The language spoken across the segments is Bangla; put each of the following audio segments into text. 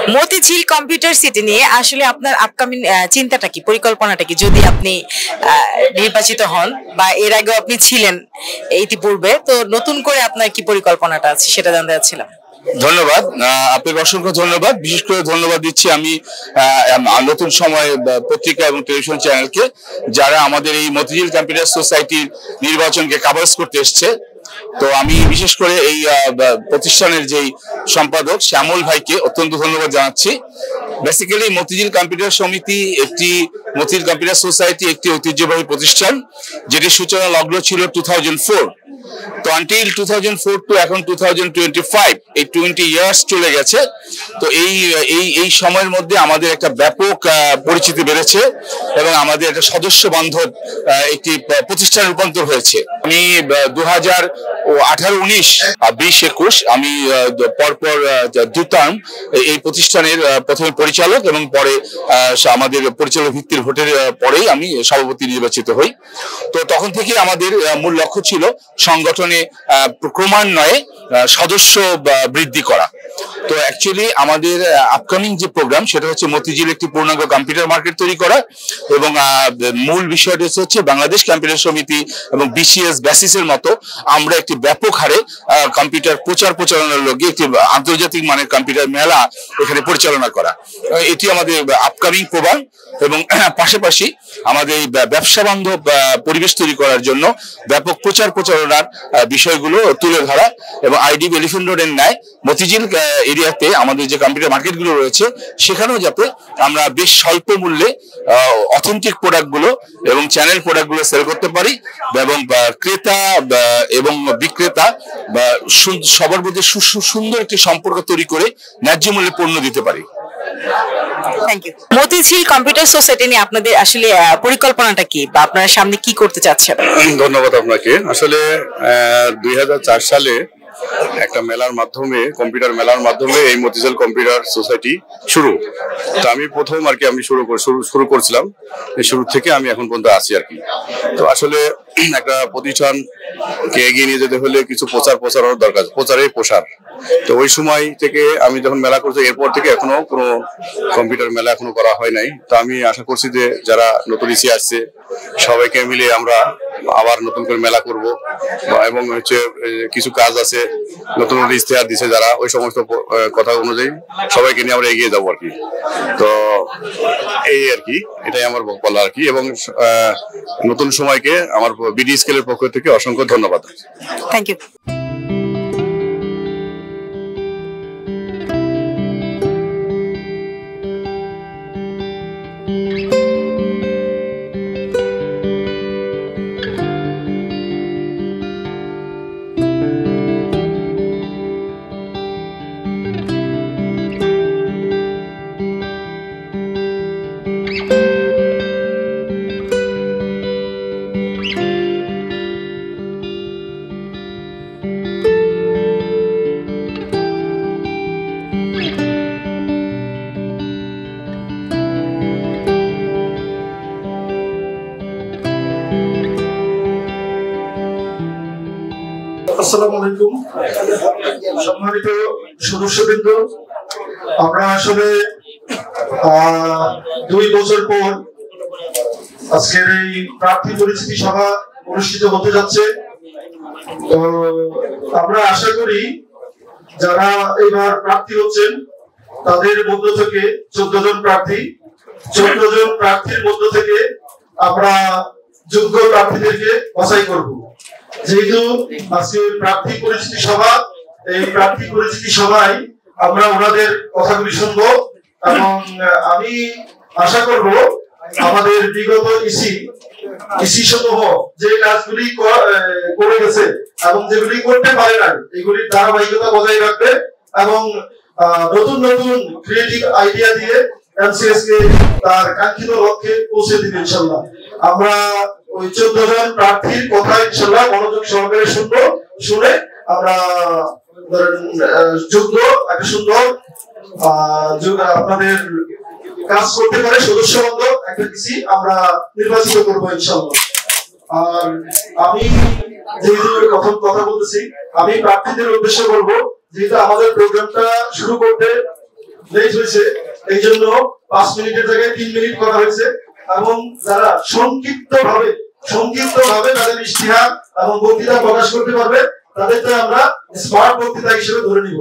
মতিঝিল কম্পিউটার সিটি নিয়ে আসলে আপনার আপকামিং চিন্তাটা কি, পরিকল্পনাটা কি, যদি আপনি নির্বাচিত হন বা এর আগেও আপনি ছিলেন ইতিপূর্বে, তো নতুন করে আপনার কি পরিকল্পনাটা আছে সেটা জানতে চাচ্ছিলাম। ধন্যবাদ, আপনাকে অসংখ্য ধন্যবাদ। বিশেষ করে ধন্যবাদ দিচ্ছি আমি নতুন সময় পত্রিকা এবং টেলিভিশন চ্যানেলকে, যারা আমাদের এই মতিঝিল কম্পিউটার সোসাইটির নির্বাচনকে কাভারেজ করতে এসছে। তো আমি বিশেষ করে এই প্রতিষ্ঠানের যেই সম্পাদক শ্যামল ভাইকে অত্যন্ত ধন্যবাদ জানাচ্ছি। বেসিক্যালি মতিঝিল কম্পিউটার সমিতি মতিঝিল কম্পিউটার সোসাইটি একটি ঐতিহ্যবাহী প্রতিষ্ঠান, যেটির সূচনা লগ্ন ছিল 2004। তো আনটিল 2004 টু এখন 2025, এই 20 ইয়ার্স চলে গেছে। তো এই সময়ের মধ্যে আমাদের একটা ব্যাপক পরিচিতি বেড়েছে এবং আমাদের একটা সদস্য বান্ধব একটি প্রতিষ্ঠান রূপান্তর হয়েছে। আমি 2018, 19, 20, 21 আমি পরপর 2 টার্ম এই প্রতিষ্ঠানের প্রথমে পরিচালক এবং পরে আমাদের পরিচালক ভিত্তির ভোটের পরেই আমি সভাপতি নির্বাচিত হই। তো তখন থেকে আমাদের মূল লক্ষ্য ছিল সংগঠনে ক্রমান্বয়ে সদস্য বৃদ্ধি করা। তো অ্যাকচুয়ালি আমাদের আপকামিং যে প্রোগ্রাম সেটা হচ্ছে মতিঝিল একটি পূর্ণাঙ্গ কম্পিউটার মার্কেট তৈরি করা, এবং মূল বিষয়টা হচ্ছে বাংলাদেশ কম্পিউটার সমিতি এবং বিসিএস ব্যাসিসের মতো আমরা একটি ব্যাপক হারে কম্পিউটার প্রচারণার লক্ষ্যে একটি আন্তর্জাতিক মানের কম্পিউটার মেলা এখানে পরিচালনা করা। এটি আমাদের আপকামিং প্রোগ্রাম, এবং পাশাপাশি আমাদের এই ব্যবসা বান্ধব পরিবেশ তৈরি করার জন্য ব্যাপক প্রচারণার বিষয়গুলো তুলে ধরা, এবং আইডিবি এলিফ্যান্ট রোডের ন্যায় মতিঝিল এরিয়াতে আমাদের যে কম্পিউটার মার্কেটগুলো রয়েছে সেখানেও যাতে আমরা বেশ স্বল্প মূল্যে অথেন্টিক প্রোডাক্টগুলো এবং চ্যানেল প্রোডাক্টগুলো সেল করতে পারি, এবং ক্রেতা এবং বিক্রেতা সবার মধ্যে সুন্দর একটি সম্পর্ক তৈরি করে ন্যায্য মূল্যে পণ্য দিতে পারি। Thank you. Motijheel computer society নিয়ে আপনাদের আসলে পরিকল্পনাটা কি, বা আপনারা সামনে কি করতে চাচ্ছেন? ধন্যবাদ আপনাকে। আসলে 2004 সালে একটা মেলার মাধ্যমে, কম্পিউটার মেলার মাধ্যমে এই মতিঝিল কম্পিউটার সোসাইটি শুরু। তো আমি প্রথম আর কি আমি শুরু করছিলাম, শুরু থেকে আমি এখন পর্যন্ত আছি আর কি। তো আসলে একটা প্রতিষ্ঠানকে এগিয়ে নিয়ে যেতে হলে কিছু প্রচারণার দরকার, প্রসার। তো ওই সময় থেকে আমি যখন মেলা করছি, এরপর থেকে এখনো কোনো কম্পিউটার মেলা এখনো করা হয় নাই। তো আমি আশা করছি যে যারা নতুন ইসি আসছে সবাইকে মিলে আমরা আবার নতুন করে মেলা করব, এবং হচ্ছে কিছু কাজ আছে, নতুন ইশতেহার দিছে যারা, ওই সমস্ত কথা অনুযায়ী সবাইকে নিয়ে আমরা এগিয়ে যাবো আর কি। তো এই আর কি, এটাই আমার বলা আর কি। এবং নতুন সময়কে আমার বিডি স্কেলের পক্ষ থেকে অসংখ্য ধন্যবাদ। Thank you. আসসালামু আলাইকুম, সম্মানিত সদস্যবৃন্দ। আমরা আসলে 2 বছর পর আজকের এই প্রার্থী পরিচিতি সভা অনুষ্ঠিত হতে যাচ্ছে। তো আমরা আশা করি যারা এবার প্রার্থী হচ্ছেন তাদের মধ্য থেকে 14 জন প্রার্থীর মধ্য থেকে আমরা যোগ্য প্রার্থীদেরকে বাছাই করব। যেহেতু আজকে প্রার্থী পরিচিতি সভা, এই প্রার্থী পরিচিতি সভায় আমরা ওনাদের কথাগুলি শুনবো, এবং আমি আশা করব আমাদের বিগত ইসি সমূহ যে কাজগুলি করে গেছে এবং যেগুলি করতে পারে না, এগুলির ধারাবাহিকতা বজায় রাখবে এবং নতুন নতুন ক্রিয়েটিভ আইডিয়া দিয়ে এমসিএস কে তার কাঙ্ক্ষিত লক্ষ্যে পৌঁছে দিবে ইনশাআল্লাহ। আমরা ওই 14 জন প্রার্থীর কথা ইনশাআল্লাহ মনোযোগ সহকারে শুনবো, শুনে আমরা যোগ্য একটা সুন্দর আপনাদের কাজ করতে পারে সদস্য বান্ধব একটা কিছু আমরা নির্বাচিত করবো ইনশাআল্লাহ। আর আমি যেহেতু কথা বলতেছি, আমি প্রার্থীদের উদ্দেশ্যে বলবো, যেহেতু আমাদের প্রোগ্রামটা শুরু করতে লেট হয়েছে, এই জন্য 5 মিনিটের জায়গায় 3 মিনিট কথা হয়েছে। এবং যারা সংক্ষিপ্ত ভাবে তাদের ইশতিহার এবং বক্তৃতা প্রকাশ করতে পারবে তাদেরকে আমরা স্মার্ট বক্তৃতা হিসেবে ধরে নিব,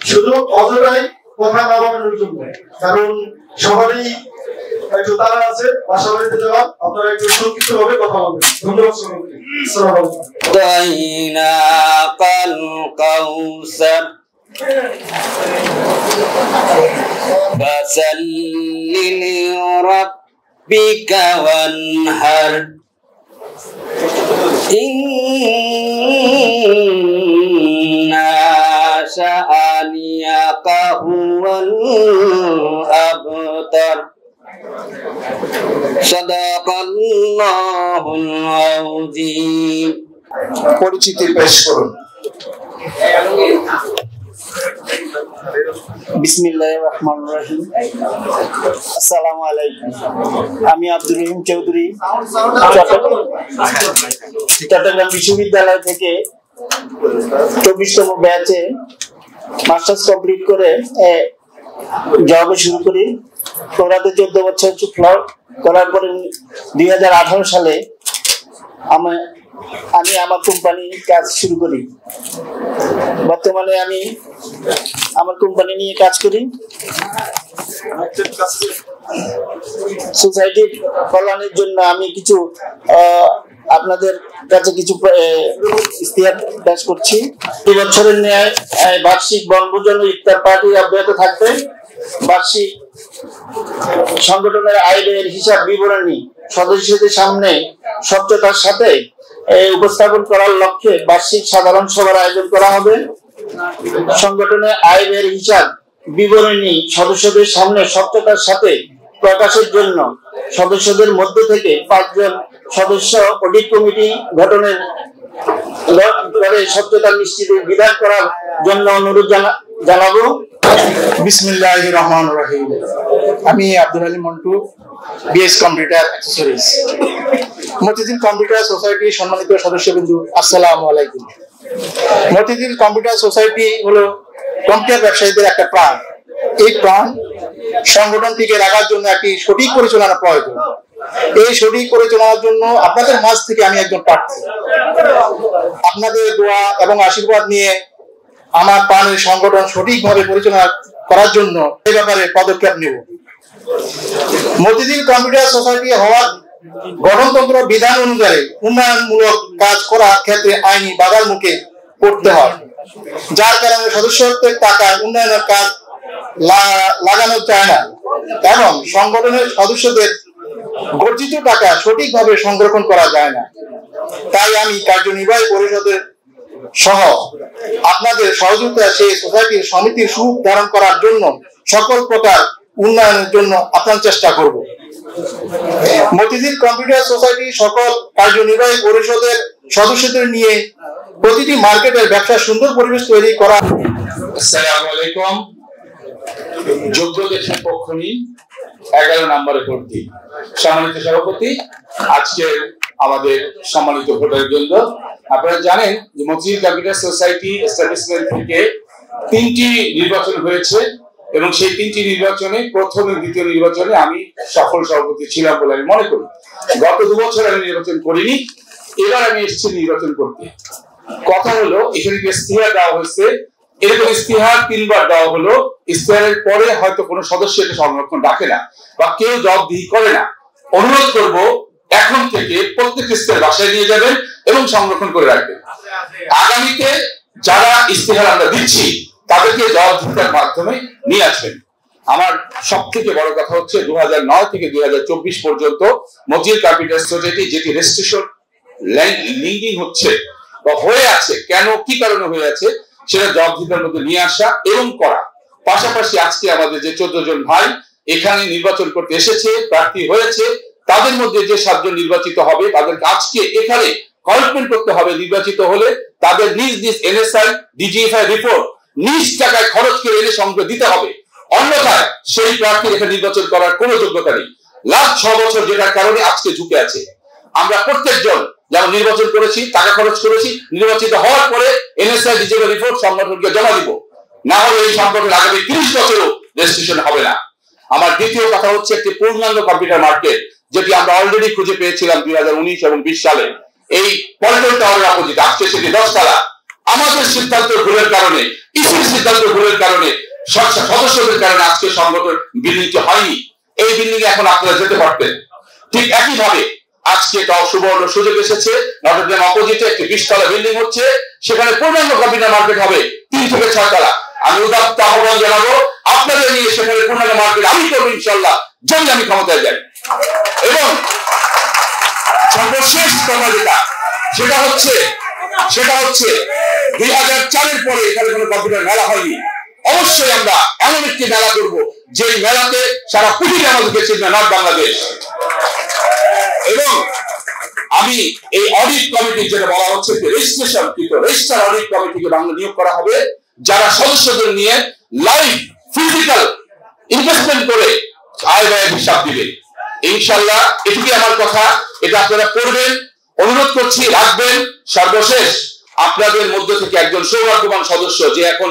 শুধু অযথাই কথা না বাড়ানোর জন্য। কারণ সবারই একটু তারা আছে বাসা বাড়িতে যাওয়া, আপনারা একটু সংক্ষিপ্ত ভাবে কথা বলবেন। ধন্যবাদ সবাইকে। আসসালামু আলাইকুম। بك وانهر إن شانئك هو الأبتر صدق الله العظيم। পরিচিতি পেশ করুন। বিসমিল্লাহির রহমানির রহিম। আসসালামু আলাইকুম। আমি আব্দুর রহিম চৌধুরী, চট্টগ্রাম বিশ্ববিদ্যালয় থেকে 24তম ব্যাচে মাস্টার্স কমপ্লিট করে জবে শুরু করি। কোরাতে 14 বছর করার পরে 2018 সালে আমি আমার কোম্পানি কাজ শুরু করি। বর্তমানে আমি আমার কোম্পানি নিয়ে কাজ করি। সোসাইটির কল্যাণের জন্য আমি কিছু আপনাদের কাছে কিছু ইশতেহার পেশ করছি। 2 বছরের ন্যায় বার্ষিক বনভোজন ও ইফতার পার্টি অব্যাহত থাকবে। বার্ষিক সংগঠনের আয় ব্যয়ের হিসাব বিবরণী সদস্যদের সামনে স্বচ্ছতার সাথে উপস্থাপন করার লক্ষ্যে বার্ষিক সাধারণ সভার আয়োজন করা হবে। সংগঠনের আয় ব্যয়ের হিসাব বিবরণী সদস্যদের সামনে স্বচ্ছতার সাথে প্রকাশের জন্য সদস্যদের মধ্য থেকে 5 জন সদস্য অডিট কমিটি গঠনের করে স্বচ্ছতা নিশ্চিতের বিধান করার জন্য অনুরোধ জানাবো। বিসমিল্লাহির রহমানির রহিম। আমি Abdul Ali Montu, BS computer accessories. Motijheel computer society সম্মানিত সদস্যবৃন্দ, আসসালামু আলাইকুম। মতিঝিল কম্পিউটার সোসাইটি হলো কম্পিউটার ব্যবসায়ীদের একটা প্রাণ। এই প্রাণ সংগঠন টিকে রাখার জন্য একটি সঠিক পরিচালনা প্রয়োজন। এই সঠিক পরিচালনার জন্য আপনাদের মাঝ থেকে আমি একজন প্রার্থী। আপনাদের দোয়া এবং আশীর্বাদ নিয়ে আমার প্রাণের সংগঠন সঠিকভাবে পরিচালনা করার জন্য এই ব্যাপারে পদক্ষেপ নেব। মতিঝিল কম্পিউটার সোসাইটি হওয়ার গঠনতন্ত্র বিধান অনুযায়ী উন্নয়নমূলক কাজ করার ক্ষেত্রে আইনি বাধার মুখে পড়তে হয়, যার কারণে সদস্যত্বের টাকায় উন্নয়নের কাজ লাগানো যায় না এবং সংগঠনের সদস্যদের গর্জিত টাকা সঠিকভাবে সংরক্ষণ করা যায় না। তাই আমি কার্যনির্বাহী পরিষদের সহ আপনাদের সহযোগিতা সেই সোসাইটির সমিতির সুখ ধারণ করার জন্য সকল প্রকার উন্নয়নের জন্য আপনার চেষ্টা করব। মতিঝিল কম্পিউটার সোসাইটি সকল কার্যনির্বাহী পরিষদের সদস্যদের নিয়ে প্রতিটি মার্কেটের ব্যবসা সুন্দর পরিবেশ তৈরি করা। আসসালামু আলাইকুম। যোগ্য দেশের পক্ষ নিয়ে 11 নম্বরে ভর্তি সম্মানিত সভাপতি, আজকে আমাদের সম্মানিত ভোটার বৃন্দ, আপনারা জানেন যে মতিঝিল কম্পিউটার সোসাইটি এস্টাবলিশমেন্ট থেকে 3টি নির্বাচন হয়েছে এবং সেই 3টি নির্বাচনে প্রথম এবং দ্বিতীয় নির্বাচনে আমি সফল সভাপতি ছিলাম বলে আমি মনে করি। গত 2 বছর আমি নির্বাচন করিনি, এবার আমি এসেছি নির্বাচন করতে। কথা হলো এখানে যে ইশতেহার দেওয়া হয়েছে, এরকম ইশতেহার 3 বার দেওয়া হলো। ইশতেহারের পরে হয়তো কোনো সদস্য এটা সংরক্ষণ রাখে না বা কেউ জবাবদিহি করে না। অনুরোধ করব এখন থেকে প্রত্যেক ইশতেহার বাসায় নিয়ে যাবেন এবং সংরক্ষণ করে রাখবেন। আগামীতে যারা ইশতেহার আমরা দিচ্ছি তাদেরকে জবাবদিহিতার মাধ্যমে নিয়ে আসবেন। আমার সবথেকে বড় কথা হচ্ছে 2009 থেকে 2024 পর্যন্ত মতিঝিল কম্পিউটার সোসাইটি যেটি রেজিস্ট্রেশন লিঙ্কিং হচ্ছে বা হয়ে আছে, কেন কি কারণে হয়ে আছে সেটা জবাবদিহিতার মধ্যে নিয়ে আসা এবং করা। পাশাপাশি আজকে আমাদের যে 14 জন ভাই এখানে নির্বাচন করতে এসেছে, প্রার্থী হয়েছে, তাদের মধ্যে যে 7 জন নির্বাচিত হবে তাদেরকে আজকে এখানে কমিটমেন্ট করতে হবে নির্বাচিত হলে তাদের নিজ নিজ এনএসআই ডিজিএফআই রিপোর্ট নিজ টাকায় খরচ করে এনে সংগ্রহ দিতে হবে। অন্যথায় সেই প্রার্থীর এখানে নির্বাচন করার কোনো যোগ্যতা নেই। লাস্ট 6 বছর যেটার কারণে আজকে ঝুঁকে আছে। আমরা প্রত্যেকজন যেমন নির্বাচন করেছি, টাকা খরচ করেছি, নির্বাচিত হওয়ার পরে এনএসআই ডিজিএফআই রিপোর্ট সংগঠনকে জমা দিব, না হলে এই সংগঠন আগামী 30 বছরও রেজিস্ট্রেশন হবে না। আমার দ্বিতীয় কথা হচ্ছে একটি পূর্ণাঙ্গ কম্পিউটার মার্কেট, যেটি আমরা অলরেডি খুঁজে পেয়েছিলাম 2019 এবং 20 সালে এই পল্টন টাওয়ারের অপোজিটে। আজকে সেটি 10 তলা। আমাদের সিদ্ধান্ত ভুলের কারণে, ইসির সিদ্ধান্ত ভুলের কারণে, সদস্যদের কারণে আজকে সংগঠন বিল্ডিংটি হয়নি। এই বিল্ডিং এ এখন আপনারা যেতে পারতেন। ঠিক একইভাবে আজকে একটা সুবর্ণ সুযোগ এসেছে, নটরডেম অপোজিটে একটি 20 তলা বিল্ডিং হচ্ছে, সেখানে পূর্ণাঙ্গ কম্পিউটার মার্কেট হবে 3 থেকে 6 তলা। আমি উদাত্ত আহ্বান জানাবো আপনাদের নিয়ে সেখানে পূর্ণাঙ্গ মার্কেট আমি করবো ইনশাল্লাহ, যদি আমি ক্ষমতায় যাই। এবং সর্বশেষ কথা সেটা হচ্ছে 2004-এর পরে এখানে কোনো কম্পিউটার মেলা হয়নি। অবশ্যই আমরা এমন একটি মেলা করব যে মেলাতে সারা পৃথিবী আমাদেরকে চিনবে, নর্থ বাংলাদেশ। এবং আমি এই অডিট কমিটি যেটা বলা হচ্ছে রেজিস্ট্রার অডিট কমিটিকে বাংলা নিয়োগ করা হবে, যারা সদস্যদের নিয়ে লাইভ ফিজিক্যাল ইনভেস্টমেন্ট করে আয় ব্যয়ের হিসাব দিবে ইনশাল্লাহ। এটুকুই আমার কথা, এটা আপনারা পড়বেন, অনুরোধ করছি, রাখবেন। সর্বশেষ আপনাদের মধ্যে থেকে একজন সৌভাগ্যবান সদস্য যে এখন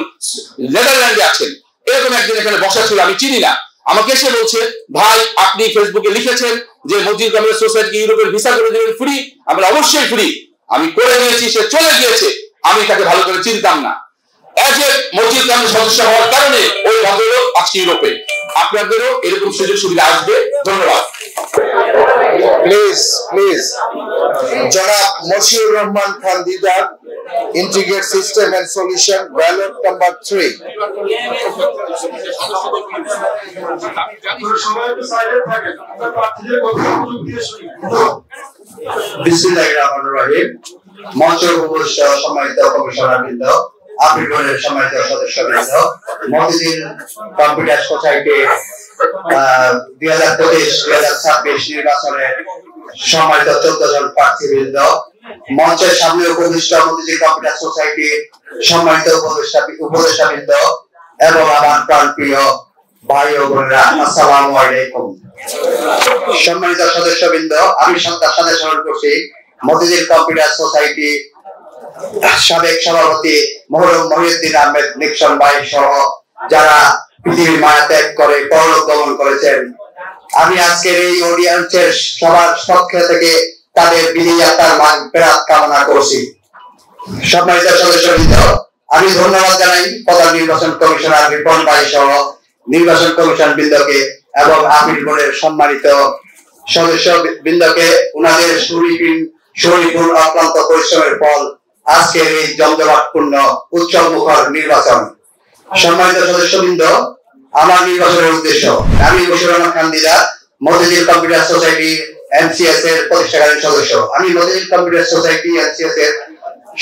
নেদারল্যান্ডে আছেন, এরকম একজন এখানে বসা ছিল, আমি চিনি না, আমাকে এসে বলছে ভাই আপনি ফেসবুকে লিখেছেন যে মসজিদ কমিউনিস্ট সোসাইটি ইউরোপের ভিসা করে দেবেন ফ্রি। আমরা অবশ্যই ফ্রি, আমি করে নিয়েছি, সে চলে গিয়েছে, আমি তাকে ভালো করে চিনতাম না। এজ এ মসজিদ কমিটির সদস্য হওয়ার কারণে ওই ভদ্রলোক আজকে ইউরোপে। আপনাদেরও এরকম সুযোগ সুবিধা আসবে। ধন্যবাদ। প্লিজ জনাব Moshiur Rahman Khan Didar, integrate system and solution, ballot number 3। বিসমিল্লাহির রহমানির রহিম। মঞ্চ উপবিষ্ট সম্মানিত কমিশনারবৃন্দ, আপিলগণের সম্মানিত সদস্যবৃন্দ, মতিঝিল কম্পিউটার সোসাইটি 2025-2026 নির্বাচনের সম্মানিত 14 জন প্রার্থীবৃন্দ, মঞ্চের সামনে উপবিষ্ট মতিঝিল কম্পিউটার সোসাইটির সম্মানিত উপদেষ্টাবৃন্দ এবং আমার প্রাণপ্রিয় ভাই ও বোনেরা, আসসালামু আলাইকুম। সম্মানিত সদস্যবৃন্দ, আমি শ্রদ্ধার সাথে স্মরণ করছি মতিঝিল কম্পিউটার সোসাইটি সাবেক সভাপতি মোহরম মহিউদ্দিন আহমেদ নিক্সন ভাই সহ যারা পৃথিবীর মায়া ত্যাগ করে পরলোক গমন করেছেন। আমি আজকের এই অডিয়েন্সের সবার পক্ষ থেকে তাদের বিদায় যাত্রার ফেরাত কামনা করছি। সম্মানিত সদস্যবৃন্দ, আমি ধন্যবাদ জানাই প্রধান নির্বাচন কমিশনার রিপন ভাই সহ নির্বাচন কমিশন বৃন্দকে এবং আপিল বোর্ডের সম্মানিত সদস্য বৃন্দকে উনাদের সুরিপুর অক্লান্ত পরিশ্রমের ফল আজকের এই জমজমাটপূর্ণ উৎসব মুখর নির্বাচন। সম্মানিত সদস্যবৃন্দ, আমার নির্বাচনের উদ্দেশ্য, আমি মশিউর রহমান খান দিদার, মতিঝিল কম্পিউটার সোসাইটি এমসিএস এর প্রতিষ্ঠাকারী সদস্য। আমি মতিঝিল কম্পিউটার সোসাইটি এমসিএস এর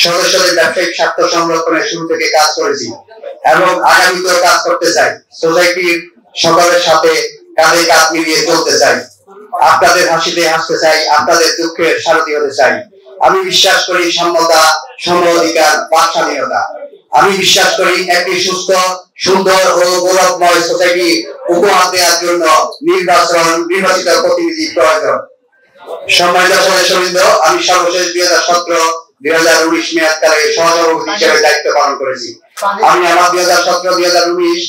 সদস্যদের ব্যবসায়িক স্বার্থ সংরক্ষণের শুরু থেকে কাজ করেছি এবং আগামীতেও কাজ করতে চাই। সোসাইটির সকলের সাথে কাঁধে কাঁধ মিলিয়ে চলতে চাই, আপনাদের হাসিতে হাসতে চাই, আপনাদের দুঃখের সারথি হতে চাই। আমি বিশ্বাস করি সমতা, সম অধিকার, বাকস্বাধীনতা। আমি বিশ্বাস করি একটি সুস্থ, সুন্দর ও গৌরবময় সোসাইটি উপহার দেওয়ার জন্য নির্বাচিত প্রতিনিধি প্রয়োজন। সম্মানিত সদস্যবৃন্দ, আমি সর্বশেষ 2017-2019 মেয়াদকালে সহসভাপতি হিসেবে দায়িত্ব পালন করেছি। আমি আমার 2017-2019,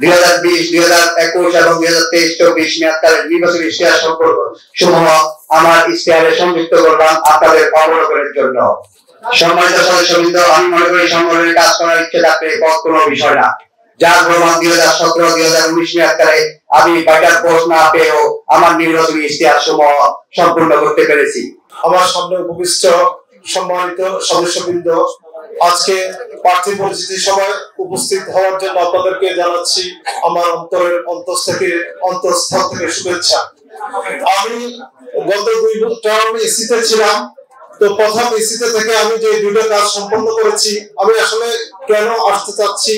2020-2021 এবং 2023-24 মেয়াদকালের নির্বাচনী ইশতেহার সমূহ আমার ইশতেহারে সংযুক্ত করলাম আপনাদের অবলোকনের জন্য। সম্মানিত সদস্যবৃন্দ, আমি মনে করি সংগঠনের কাজ করার ইচ্ছে থাকলে পথ কোনো বিষয় না। যার প্রমাণ 2017-2019 মেয়াদকালে আমি বাইটার পোস্ট না পেয়েও আমার নির্বাচনী ইশতেহার সমূহ সম্পূর্ণ করতে পেরেছি। আমার সামনে উপবিষ্ট সম্মানিত সদস্যবৃন্দ, আজকে প্রার্থী পরিচিতি সভায় উপস্থিত হওয়ার জন্য আপনাদেরকে জানাচ্ছি আমার অন্তরের অন্তঃস্থল থেকে শুভেচ্ছা। আমি গত 2 টার্ম এসিতে ছিলাম, তো প্রথম এসিতে থেকে আমি যে 2টা কাজ সম্পন্ন করেছি, আমি আসলে কেন আসতে চাচ্ছি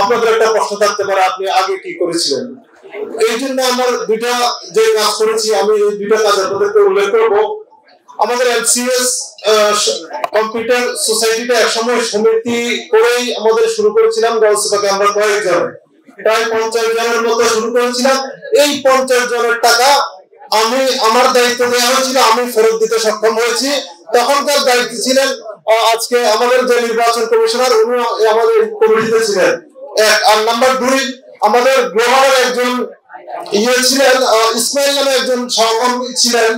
আপনাদের একটা প্রশ্ন থাকতে পারে, আপনি আগে কি করেছিলেন। এই জন্য আমার 2টা যে কাজ করেছি, আমি এই 2টা কাজ আপনাদেরকে উল্লেখ করবো। আমাদের এমসিএস কম্পিউটার সোসাইটিটা একসময় সমিতি করেই আমাদের শুরু করেছিলাম। গলসিপাকে আমরা কয়েকজন, প্রায় 50 জনের মতো শুরু করেছিলাম। এই 50 জনের টাকা আমার দায়িত্ব দেওয়া হয়েছিল, আমি ফেরত দিতে সক্ষম হয়েছি। তখনকার দায়িত্ব ছিলেন আজকে আমাদের যে নির্বাচন কমিশনার, উনি আমাদের কমিটিতে ছিলেন। আর নাম্বার 2, আমাদের গ্লোবালের একজন ছিলেন, ইসমাইল নামে একজন সহকর্মী ছিলেন।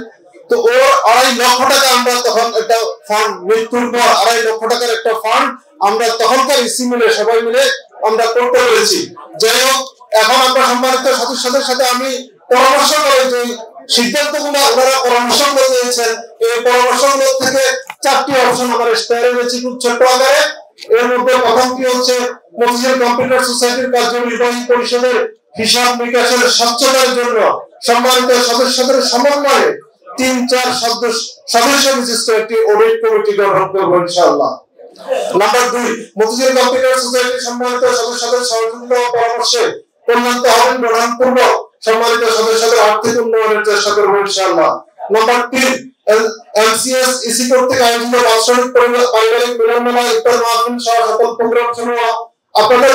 তো ওর 2.5 লক্ষ টাকা আমরা তখন একটা ফান্ড, মৃত্যুর পর 2.5 লক্ষ টাকার একটা ফান্ড আমরা তখনকার ইসি মিলে সবাই মিলে আমরা করতে পেরেছি। যাই হোক, এখন আমরা সম্মানিত সদস্যদের সাথে আমি পরামর্শ করে যে সিদ্ধান্তগুলো ওনারা পরামর্শগুলো দিয়েছেন, এই পরামর্শগুলো থেকে 4টি অপশন আমার স্টারে রয়েছে খুব ছোট আকারে। এর মধ্যে প্রথমটি হচ্ছে মতিঝিল কম্পিউটার সোসাইটির কার্যনির্বাহী পরিষদের হিসাব নিকাশের স্বচ্ছতার জন্য সম্মানিত সদস্যদের সমন্বয়ে 3-4 সদস্য বিশিষ্ট একটি অডিট কমিটি গঠন করব ইনশাআল্লাহ। নাম্বার 2, মতিঝিল কম্পিউটার সোসাইটির সম্মানিত সদস্যদের সহযোগিতা ও পরামর্শে কল্যাণ তহবিল প্রদানপূর্বক সম্মানিত সদস্যদের আর্থিক উন্নয়নের চেষ্টা করব ইনশাআল্লাহ। নাম্বার 3, এমসিএস ইসি কর্তৃক আয়োজিত বাৎসরিক পারিবারিক মিলনমেলা, ইফতার মাহফিল সহ সকল প্রোগ্রাম সমূহ আপনাদের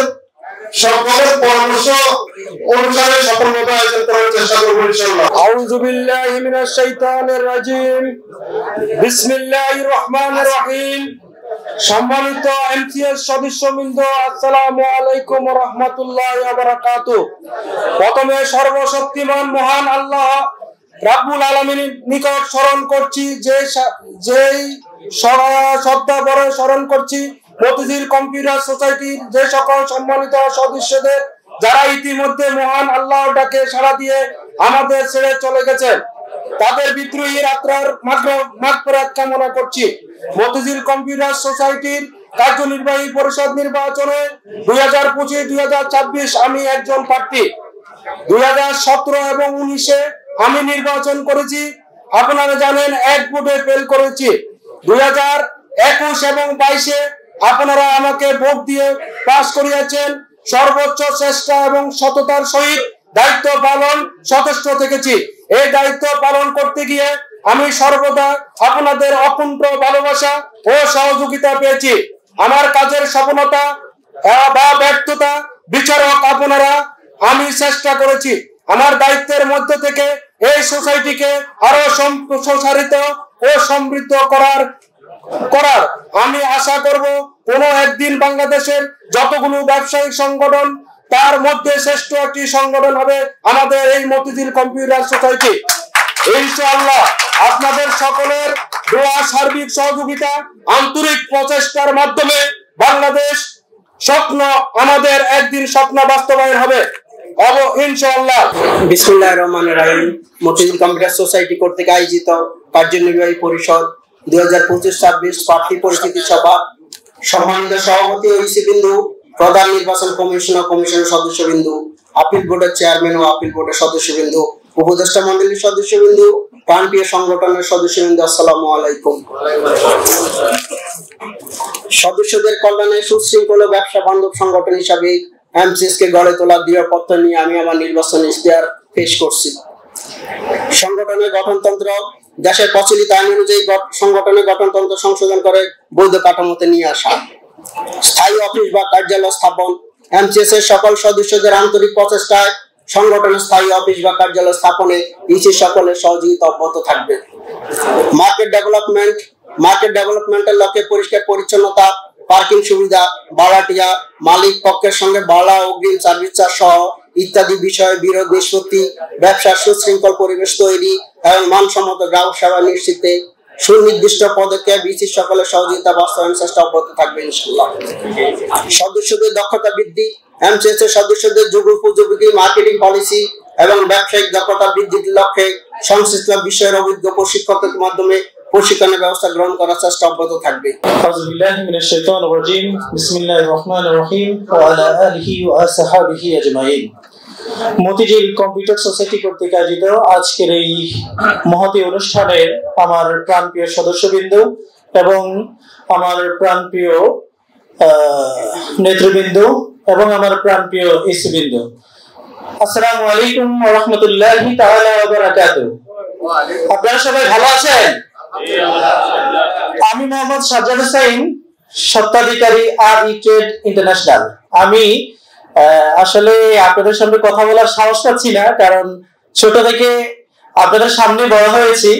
সকলের পরামর্শ অনুসারে সফলভাবে আয়োজন করার চেষ্টা করব ইনশাআল্লাহ। আউযু বিল্লাহি মিনাশ শাইতানির রাজিম। বিসমিল্লাহির রহমানির রহিম। সম্মানিত এমসিএস সদস্যবৃন্দ, আসসালামু আলাইকুম ওয়া রাহমাতুল্লাহি ওয়া বারাকাতুহু। প্রথমে সর্বশক্তিমান মহান আল্লাহ রাব্বুল আলামিনের নিকট স্মরণ করছি, যেই শ্রদ্ধা ভরে স্মরণ করছি মতিঝিল কম্পিউটার সোসাইটির যে সকল সম্মানিত সদস্যদের যারা ইতিমধ্যে মহান আল্লাহর ডাকে সাড়া দিয়ে আমাদের ছেড়ে চলে গেছেন, তাদের বিদ্রোহীর আত্মার মাগফিরাত কামনা করছি। মতিঝিল কম্পিউটার সোসাইটির কার্যনির্বাহী পরিষদ নির্বাচনে 2025-2026 আমি একজন প্রার্থী। 2017 এবং 19-এ আমি নির্বাচন করেছি, আপনারা জানেন 1 ভোটে ফেল করেছি। 2021 এবং 22-এ আপনারা আমাকে ভোট দিয়ে পাস করিয়েছেন। সর্বোচ্চ চেষ্টা এবং সততার সহিত দায়িত্ব পালন সচেষ্ট থেকেছি। এই দায়িত্ব পালন করতে গিয়ে আমি সর্বদা আপনাদের অকুণ্ঠ ভালোবাসা ও সহযোগিতা পেয়েছি। আমার কাজের সফলতা বা ব্যর্থতা বিচারক আপনারা। আমি চেষ্টা করেছি আমার দায়িত্বের মধ্যে থেকে এই সোসাইটিকে আরো সম্প্রসারিত ও সমৃদ্ধ করার আমি আশা করব কোনো একদিন বাংলাদেশের যতগুলো ব্যবসায়িক সংগঠন তার মধ্যে শ্রেষ্ঠ একটি সংগঠন হবে আমাদের এই মতিঝিল কম্পিউটার সোসাইটি। ইনশাআল্লাহ আপনাদের সকলের দোয়া, সার্বিক সহযোগিতা, আন্তরিক প্রচেষ্টার মাধ্যমে বাংলাদেশ স্বপ্ন, আমাদের একদিন স্বপ্ন বাস্তবায়ন হবে ইনশাআল্লাহ। বিসমিল্লাহির রহমানির রহিম। মতিঝিল কম্পিউটার সোসাইটি কর্তৃক আয়োজিত কার্যনির্বাহী পরিষদ 2025-26 প্রার্থী পরিচিতি সভা, সম্মানিত সভাপতি ও ইসি বিন্দু, প্রধান নির্বাচন কমিশনার, কমিশনের সদস্যবিন্দু, আপিল বোর্ডের চেয়ারম্যান ও আপিল বোর্ডের সদস্যবিন্দু, উপদেষ্টা মণ্ডলীর সদস্যবিন্দু, প্রান্তীয় সংগঠনের সদস্যবিন্দু, আসসালামু আলাইকুম। সদস্যদের কল্যাণে সুশৃঙ্খল ও ব্যবসা বান্ধব সংগঠন হিসাবে এমসিএস কে গড়ে তোলার দৃঢ়পত্র নিয়ে আমি আমার নির্বাচনী ইশতেহার পেশ করছি। সংগঠনের গঠনতন্ত্র দেশের প্রচলিত আইন অনুযায়ী সংগঠনের গঠনতন্ত্র সংশোধন করে বৈধ কাঠামোতে নিয়ে আসা, স্থায়ী অফিস বা কার্যালয় স্থাপন, এমসিএস এর সকল সদস্যদের আন্তরিক প্রচেষ্টায় সংগঠনের স্থায়ী অফিস বা কার্যালয় স্থাপনে ইসি সকলের সহযোগিতা অব্যাহত থাকবে। মার্কেট ডেভেলপমেন্টের লক্ষ্যে পরিষ্কার পরিচ্ছন্নতা, পার্কিং সুবিধা, ভাড়াটিয়া মালিক পক্ষের সঙ্গে ভাড়া অগ্রিম সার্ভিস চার্জ সহ ইত্যাদি বিষয়ে বিরোধ নিষ্পত্তি, ব্যবসার সুশৃঙ্খল পরিবেশ তৈরি এবং মানসম্মত গ্রাহক সেবা নিশ্চিতে সুনির্দিষ্ট পদক্ষেপ ইসি সকলের সহযোগিতা বাস্তবায়ন চেষ্টা অব্যাহত থাকবে ইনশাআল্লাহ। সদস্যদের দক্ষতা বৃদ্ধি, এমসিএস এর সদস্যদের যুগ উপযোগী মার্কেটিং পলিসি এবং ব্যবসায়িক দক্ষতা বৃদ্ধির লক্ষ্যে সংশ্লিষ্ট বিষয়ের অভিজ্ঞ প্রশিক্ষকের মাধ্যমে প্রশিক্ষণের ব্যবস্থা গ্রহণ করার চেষ্টা অব্যাহত থাকবে। আউযু বিল্লাহি মিনাশ শাইতানির রাজিম। বিসমিল্লাহির রহমানির রহিম ওয়া আলা আলিহি ওয়া আসহাবিহি আজমাইন। মতিঝিল কম্পিউটার সোসাইটি কর্তৃক আয়োজিত আজকের এই মহতী অনুষ্ঠানে আমার প্রাণপ্রিয় সদস্যবৃন্দ এবং আমার প্রাণপ্রিয় নেতৃবৃন্দ এবং আমার প্রাণপ্রিয় ইসিবৃন্দ, আসসালামু আলাইকুম ওয়া রাহমাতুল্লাহি তাআলা ওয়া বারাকাতুহু। আপনারা সবাই ভালো আছেন? আমি মোহাম্মদ সাজ্জাদ হোসেন, স্বত্বাধিকারী আর.ই ট্রেড ইন্টারন্যাশনাল। আমি আসলে আপনাদের সামনে কথা বলার সাহস পাচ্ছি না, কারণ ছোট থেকে আপনাদের সামনে বড় হয়েছি।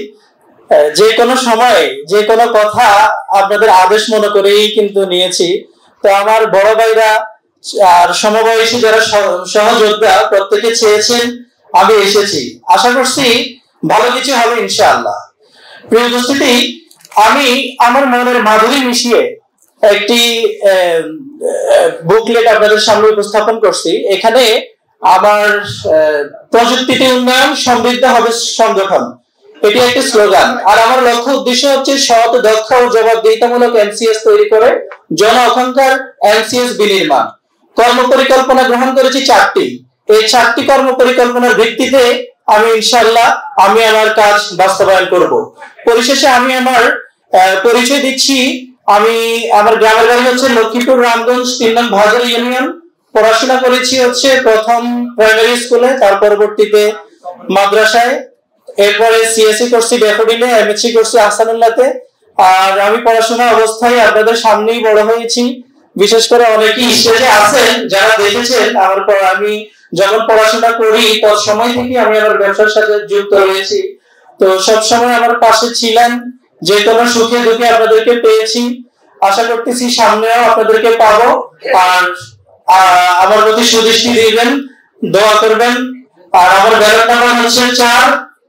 যে কোনো সময় যে কোনো কথা আপনাদের আদেশ মনে করেই কিন্তু নিয়েছি। তো আমার বড় ভাইরা আর সমবয়সী যারা সহযোদ্ধা প্রত্যেকে চেয়েছেন, আমি এসেছি। আশা করছি ভালো কিছু হবে ইনশাআল্লাহ। প্রিয় উপস্থিতি, আমি আমার মনের মাধুরী মিশিয়ে একটি বুকলেট আপনাদের সামনে উপস্থাপন করছি। এখানে আমার প্রযুক্তিতে উন্নয়ন সমৃদ্ধ হবে সংগঠন, এটি একটি স্লোগান। আর আমার লক্ষ্য উদ্দেশ্য হচ্ছে সৎ, দক্ষ ও জবাবদিহিতামূলক এমসিএস তৈরি করে জন আকাঙ্ক্ষার এমসিএস বিনির্মাণ। কর্ম পরিকল্পনা গ্রহণ করেছি 4টি। এই 4টি কর্ম পরিকল্পনার ভিত্তিতে আমি ইনশাআল্লাহ আমার কাজ বাস্তবায়ন করব। পরিশেষে আমি আমার পরিচয় দিচ্ছি। আমার গ্রামের বাড়ি হচ্ছে লক্ষ্মীপুর রামগঞ্জ 3 নং ভাজল ইউনিয়ন। পড়াশোনা করেছি হচ্ছে প্রথম প্রাইমারি স্কুলে, তার পরবর্তীতে মাদ্রাসায়, এরপরে সিএসসি করছি ড্যাফোডিলে, এমএসসি করছি আহসানুল্লাহতে। আর আমি পড়াশোনা অবস্থায় আপনাদের সামনেই বড় হয়েছি। বিশেষ করে অনেকেই স্টেজে আছেন যারা দেখেছেন আমি যখন পড়াশোনা করি তখন সময় থেকে আমি আমার ব্যবসার সাথে যুক্ত রয়েছি। তো সব সময় আমার পাশে ছিলেন, যে কোনো সুখে দুঃখে আপনাদেরকে পেয়েছি। আশা করতেছি সামনেও আপনাদেরকে পাবো। আর আমার প্রতি সুদৃষ্টি দিবেন, দোয়া করবেন। আর আমার ব্যালট নাম্বার হচ্ছে 4।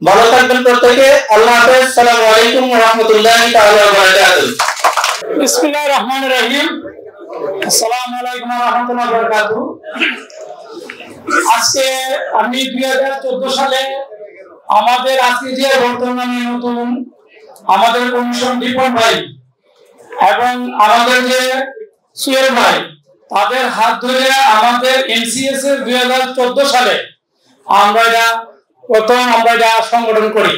ভালো থাকবেন প্রত্যেকে। আল্লাহ হাফেজ। আসসালামু আলাইকুম ওয়া রাহমাতুল্লাহি তাআলা ওয়া বারাকাতুহু। বিসমিল্লাহির রহমানির রহিম। আসসালামু আলাইকুম ওয়া রাহমাতুল্লাহি ওয়া বারাকাতুহু। আজকে আমি 2014 সালে আমাদের আজকে যে বর্তমানে নতুন আমাদের কমিশন দীপন ভাই এবং আমাদের যে সুয়েল ভাই, তাদের হাত ধরে আমাদের এনসিএস এর 2014 সালে আমরা এটা সংগঠন করি।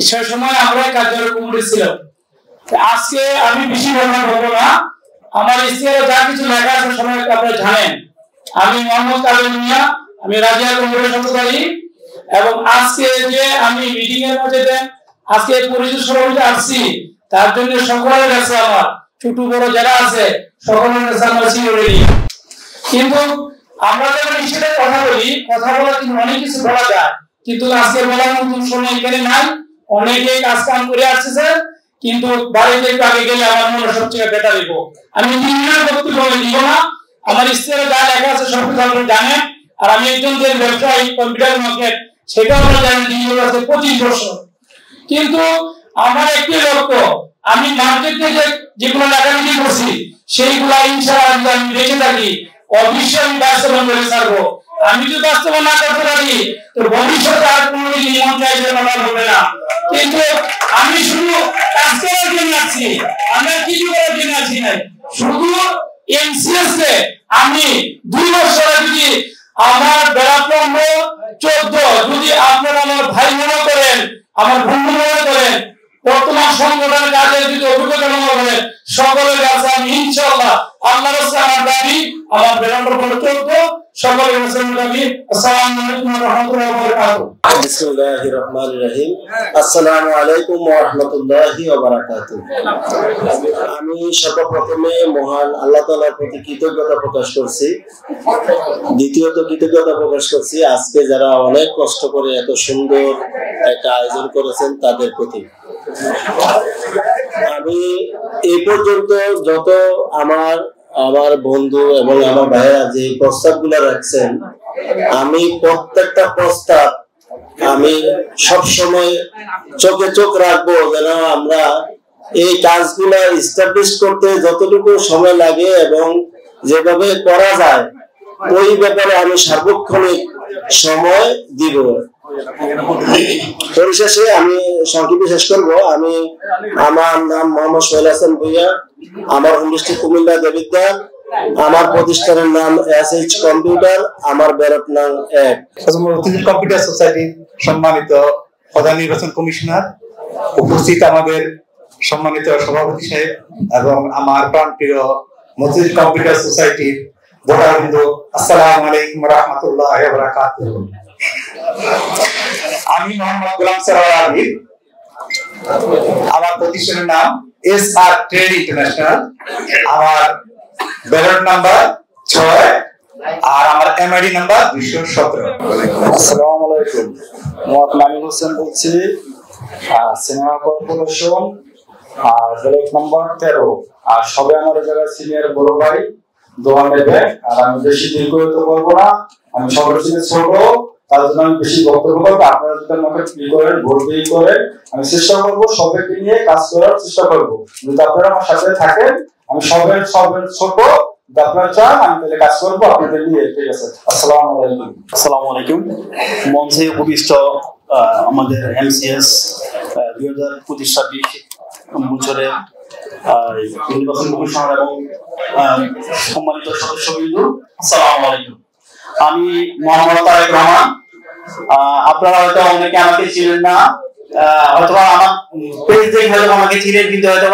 সেই সময় আমরা কার্যকরী কমিটি ছিল। আজকে আমি বেশি বর্ণনা করবো না, আমার ইস্তেহারে যা কিছু লেখা আছে সবাই আপনারা জানেন। আমি মোহাম্মদ কাদের মিয়া, আমি রাজিয়া কমিটির সভাপতি। এবং আজকে যে আমি মিটিং এর মধ্যে আজকে পরিচিত সভাপতি আসছি, তার জন্য সকলের কাছে আমার ছোট বড় যারা আছে সকলের কাছে আমার সিওরিটি। কিন্তু আমরা যখন ইস্যুতে কথা বলা কিন্তু অনেক কিছু বলা যায়, কিন্তু আজকে বলার মতন সময় এখানে নাই। অনেকে কাজ কাম করে আসছে, কিন্তু বাড়িতে একটু আগে গেলে আমার মনে সবচেয়ে বেটার হইব। আমি দিনের বক্তব্য দিব না, আমার ইস্তেহারে যা লেখা আছে সব কিছু আপনারা জানেন। আর আমি একজন যে ব্যবসায়ী কম্পিউটার মার্কেট, সেটাও আমরা জানি 25 বছর। কিন্তু আমার একটি লক্ষ্য, আমি মার্কেটে যেগুলো লেখালেখি করছি সেইগুলো ইনশাআল্লাহ আমি রেখে থাকি, অবশ্যই আমি বাস্তবায়ন করে ছাড়বো। আমি যদি বাস্তবায়ন না করতে পারি তো ভবিষ্যতে আর কোনোদিন মন চাইছে আমার হবে না। কিন্তু আমি শুধু কাজ করার জন্য আছি, আমরা কিছু করার জন্য আছি না। শুধু এমসিএস কে আমি 2 বছর যদি আমার বেড়াপ্রম্ভ 14 যদি আপনারা আমার ভাই মনে করেন, আমার বন্ধু মনে করেন, বর্তমান সংগঠনের কাজে যদি অভিজ্ঞতা মনে করেন, সকলের কাছে আমি ইনশাআল্লাহ আল্লাহর কাছে আমার দাবি, আমার বেড়াপ্রম্ভ 14 সকলের কাছে দাবি। আসসালামু আলাইকুম ওয়া রাহমাতুল্লাহি ওয়া বারাকাতুহু। বিসমিল্লাহির রহমানির রহিম। আসসালামু আলাইকুম ওয়া রাহমাতুল্লাহি ওয়া বারাকাতুহু। আমি সর্বপ্রথমে মহান আল্লাহ তাআলার প্রতি কৃতজ্ঞতা প্রকাশ করছি। দ্বিতীয়ত কৃতজ্ঞতা প্রকাশ করছি আজকে যারা অনেক কষ্ট করে এত সুন্দর একটা আয়োজন করেছেন তাদের প্রতি। আমি এই পর্যন্ত যত আমার বন্ধু এবং আমার ভাইয়েরা যে প্রস্তাবগুলো রাখছেন, আমি প্রত্যেকটা প্রস্তাব আমি সবসময় চোখে চোখ রাখবো, যেন আমরা এই কাজগুলো এস্টাবলিশ করতে যতটুকু সময় লাগে এবং যেভাবে করা যায় ওই ব্যাপারে আমি সার্বক্ষণিক সময় দিব। পরিশেষে আমি সংক্ষেপে শেষ করবো। আমার নাম মোহাম্মদ সোহেল হাসান ভুইয়া, আমার হোম ডিস্ট্রিক্ট কুমিল্লা দেবিদ্বার, আমার প্রতিষ্ঠানের নাম এসএইচ কম্পিউটার, আমার ব্যালট নাম 1। কম্পিউটার সোসাইটির সম্মানিত প্রধান নির্বাচন কমিশনার, উপস্থিত আমাদের সম্মানিত সভাপতি সাহেব এবং আমার প্রাণপ্রিয় মতিঝিল কম্পিউটার সোসাইটির ভোটারবৃন্দ, আসসালামু আলাইকুম ওয়া রাহমাতুল্লাহি ওয়া বারাকাতুহু। আমি মোহাম্মদ গোলাম সরওয়ার আবিদ, আমার প্রতিষ্ঠানের নাম এসআর ট্রেড ইন্টারন্যাশনাল, আমার ব্যালট নাম্বার 6 আর আমার এমআইডি নাম্বার 217। আসসালামু আলাইকুম, মোহাম্মদ নামিম হোসেন বলছি, সিনেমা কর্পোরেশন, আর ব্যালট নাম্বার 13। আর সবে আমার জায়গায় সিনিয়র বড় ভাই দোয়া নেবে। আর আমি বেশি দীর্ঘায়িত করবো না, আমি সবার থেকে ছোট, তার জন্য আমি বেশি বক্তব্য করবো। আপনারা যদি আমাকে কি করেন, ভোট দিয়ে করেন, আমি চেষ্টা করবো সবাইকে নিয়ে কাজ করার চেষ্টা করবো। যদি আপনারা আমার সাথে থাকেন, আমি সবের ছোট, আপনারা চান আমি তাহলে কাজ করবো আপনাদের নিয়ে। ঠিক আছে, আসসালামু আলাইকুম। আসসালামু আলাইকুম। মঞ্চে উপবিষ্ট আমাদের MCS 2025-26 বছরের নির্বাচন কমিশনার এবং সম্মানিত সদস্যবৃন্দ, আসসালামু আলাইকুম। আমি মোহাম্মদ তারেক রহমান। আপনারা হয়তো অনেকে আমাকে চিনেন না, অথবা আমার পেজ দেখে হয়তো আমাকে চিনেন, কিন্তু হয়তো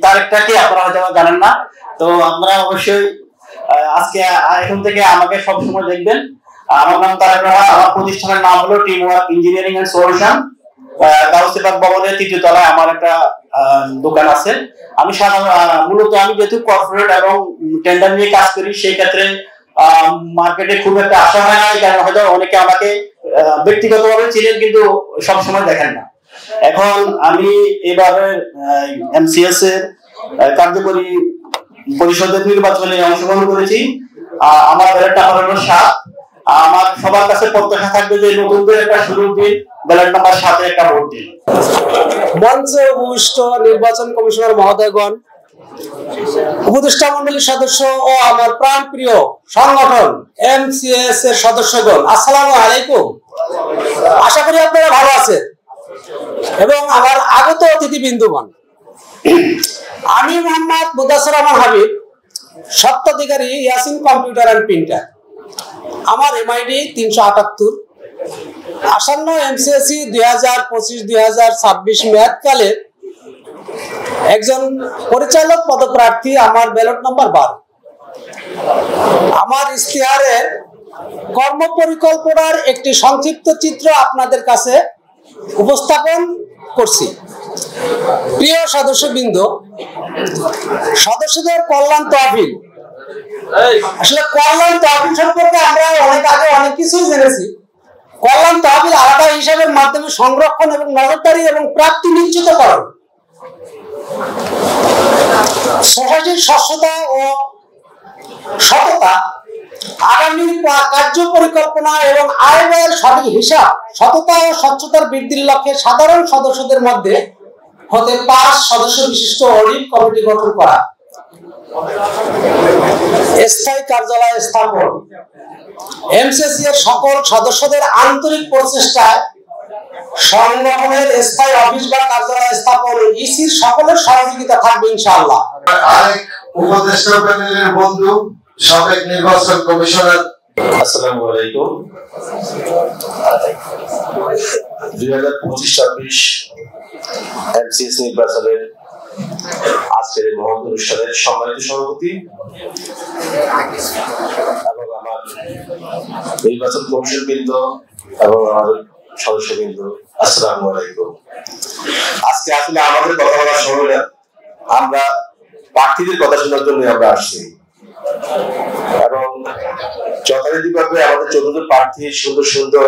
তারেকটাকে আপনারা হয়তো জানেন না। তো আপনারা অবশ্যই আজকে এখন থেকে আমাকে সবসময় দেখবেন। আমার নাম তারেক রহমান। আমার প্রতিষ্ঠানের নাম হলো team work engineering and solution. Gausibag ভবনের 3য় তলায় আমার একটা দোকান আছে। আমি মূলত আমি যেহেতু কর্পোরেট এবং টেন্ডার নিয়ে কাজ করি, সেই ক্ষেত্রে মার্কেটে খুব একটা আসা হয় না, এই কারণে হয়তো অনেকে আমাকে ব্যক্তিগতভাবে চিনেন কিন্তু সবসময় দেখেন না। এখন আমি এবারে MCS এর কার্যকরী পরিষদের নির্বাচনে অংশগ্রহণ করেছি। আমার ব্যালট নাম্বার হলো 7। আমার সবার কাছে প্রত্যাশা থাকবে যে নতুনদের একটা সুযোগ দিন, ব্যালট নাম্বার 7-এ একটা ভোট দিন। মঞ্চে উপবিষ্ট নির্বাচন কমিশনার মহোদয়গণ, উপদেষ্টা মন্ডলীর সদস্য ও আমার প্রাণপ্রিয় সংগঠন MCS এর সদস্যগণ, আসসালামু আলাইকুম। আশা করি আপনারা ভালো আছেন এবং আমার আগত অতিথিবৃন্দগণ। আমি মোহাম্মদ মুদাসসির রহমান হাবিব, স্বত্বাধিকারী ইয়াসিন কম্পিউটার অ্যান্ড প্রিন্টার। আমার MID 378। আসন্ন MCSE 2025-2026 মেয়াদকালে একজন পরিচালক পদপ্রার্থী। আমার ব্যালট নাম্বার 12। আমার ইশতেহারের কর্মপরিকল্পনার একটি সংক্ষিপ্ত চিত্র আপনাদের কাছে উপস্থাপন করছি। প্রিয় সদস্যবৃন্দ, সদস্যদের কল্যাণ তহবিল, আসলে কল্যাণ তহবিল সম্পর্কে আমরা অনেক আগে অনেক কিছুই জেনেছি। কল্যাণ তহবিল আলাদা হিসাবের মাধ্যমে সংরক্ষণ এবং নজরদারি এবং প্রাপ্তি নিশ্চিতকরণ, সোসাইটির স্বচ্ছতা ও সততা, আগামী কার্য পরিকল্পনা এবং আয় ব্যয়ের সঠিক হিসাব, সততা ও স্বচ্ছতার বৃদ্ধির লক্ষ্যে সাধারণ সদস্যদের মধ্যে হতে 5 সদস্য বিশিষ্ট অডিট কমিটি গঠন করা, স্থায়ী কার্যালয় স্থাপন, MCSE এর সকল সদস্যদের আন্তরিক প্রচেষ্টায় সংগঠনের স্থায়ী অফিস বা কার্যালয় স্থাপন, ইসির সকলের সহযোগিতা থাকবে ইনশাআল্লাহ। আরেক উপদেষ্টা প্যানেলের বন্ধু, সাবেক নির্বাচন কমিশনার, আসসালামু আলাইকুম। 2025-26 MCS নির্বাচনের আজকের মহৎ অনুষ্ঠানের সম্মানিত সভাপতি এবং আমার নির্বাচন কমিশন বৃন্দ এবং আমার সদস্যবৃন্দ, আসসালামু আলাইকুম। আজকে আসলে আমাদের কথা বলার সময় না, আমরা প্রার্থীদের কথা শোনার জন্য আমরা আসছি এবং যথারীতিভাবে আমাদের 14 জন প্রার্থী সুন্দর সুন্দর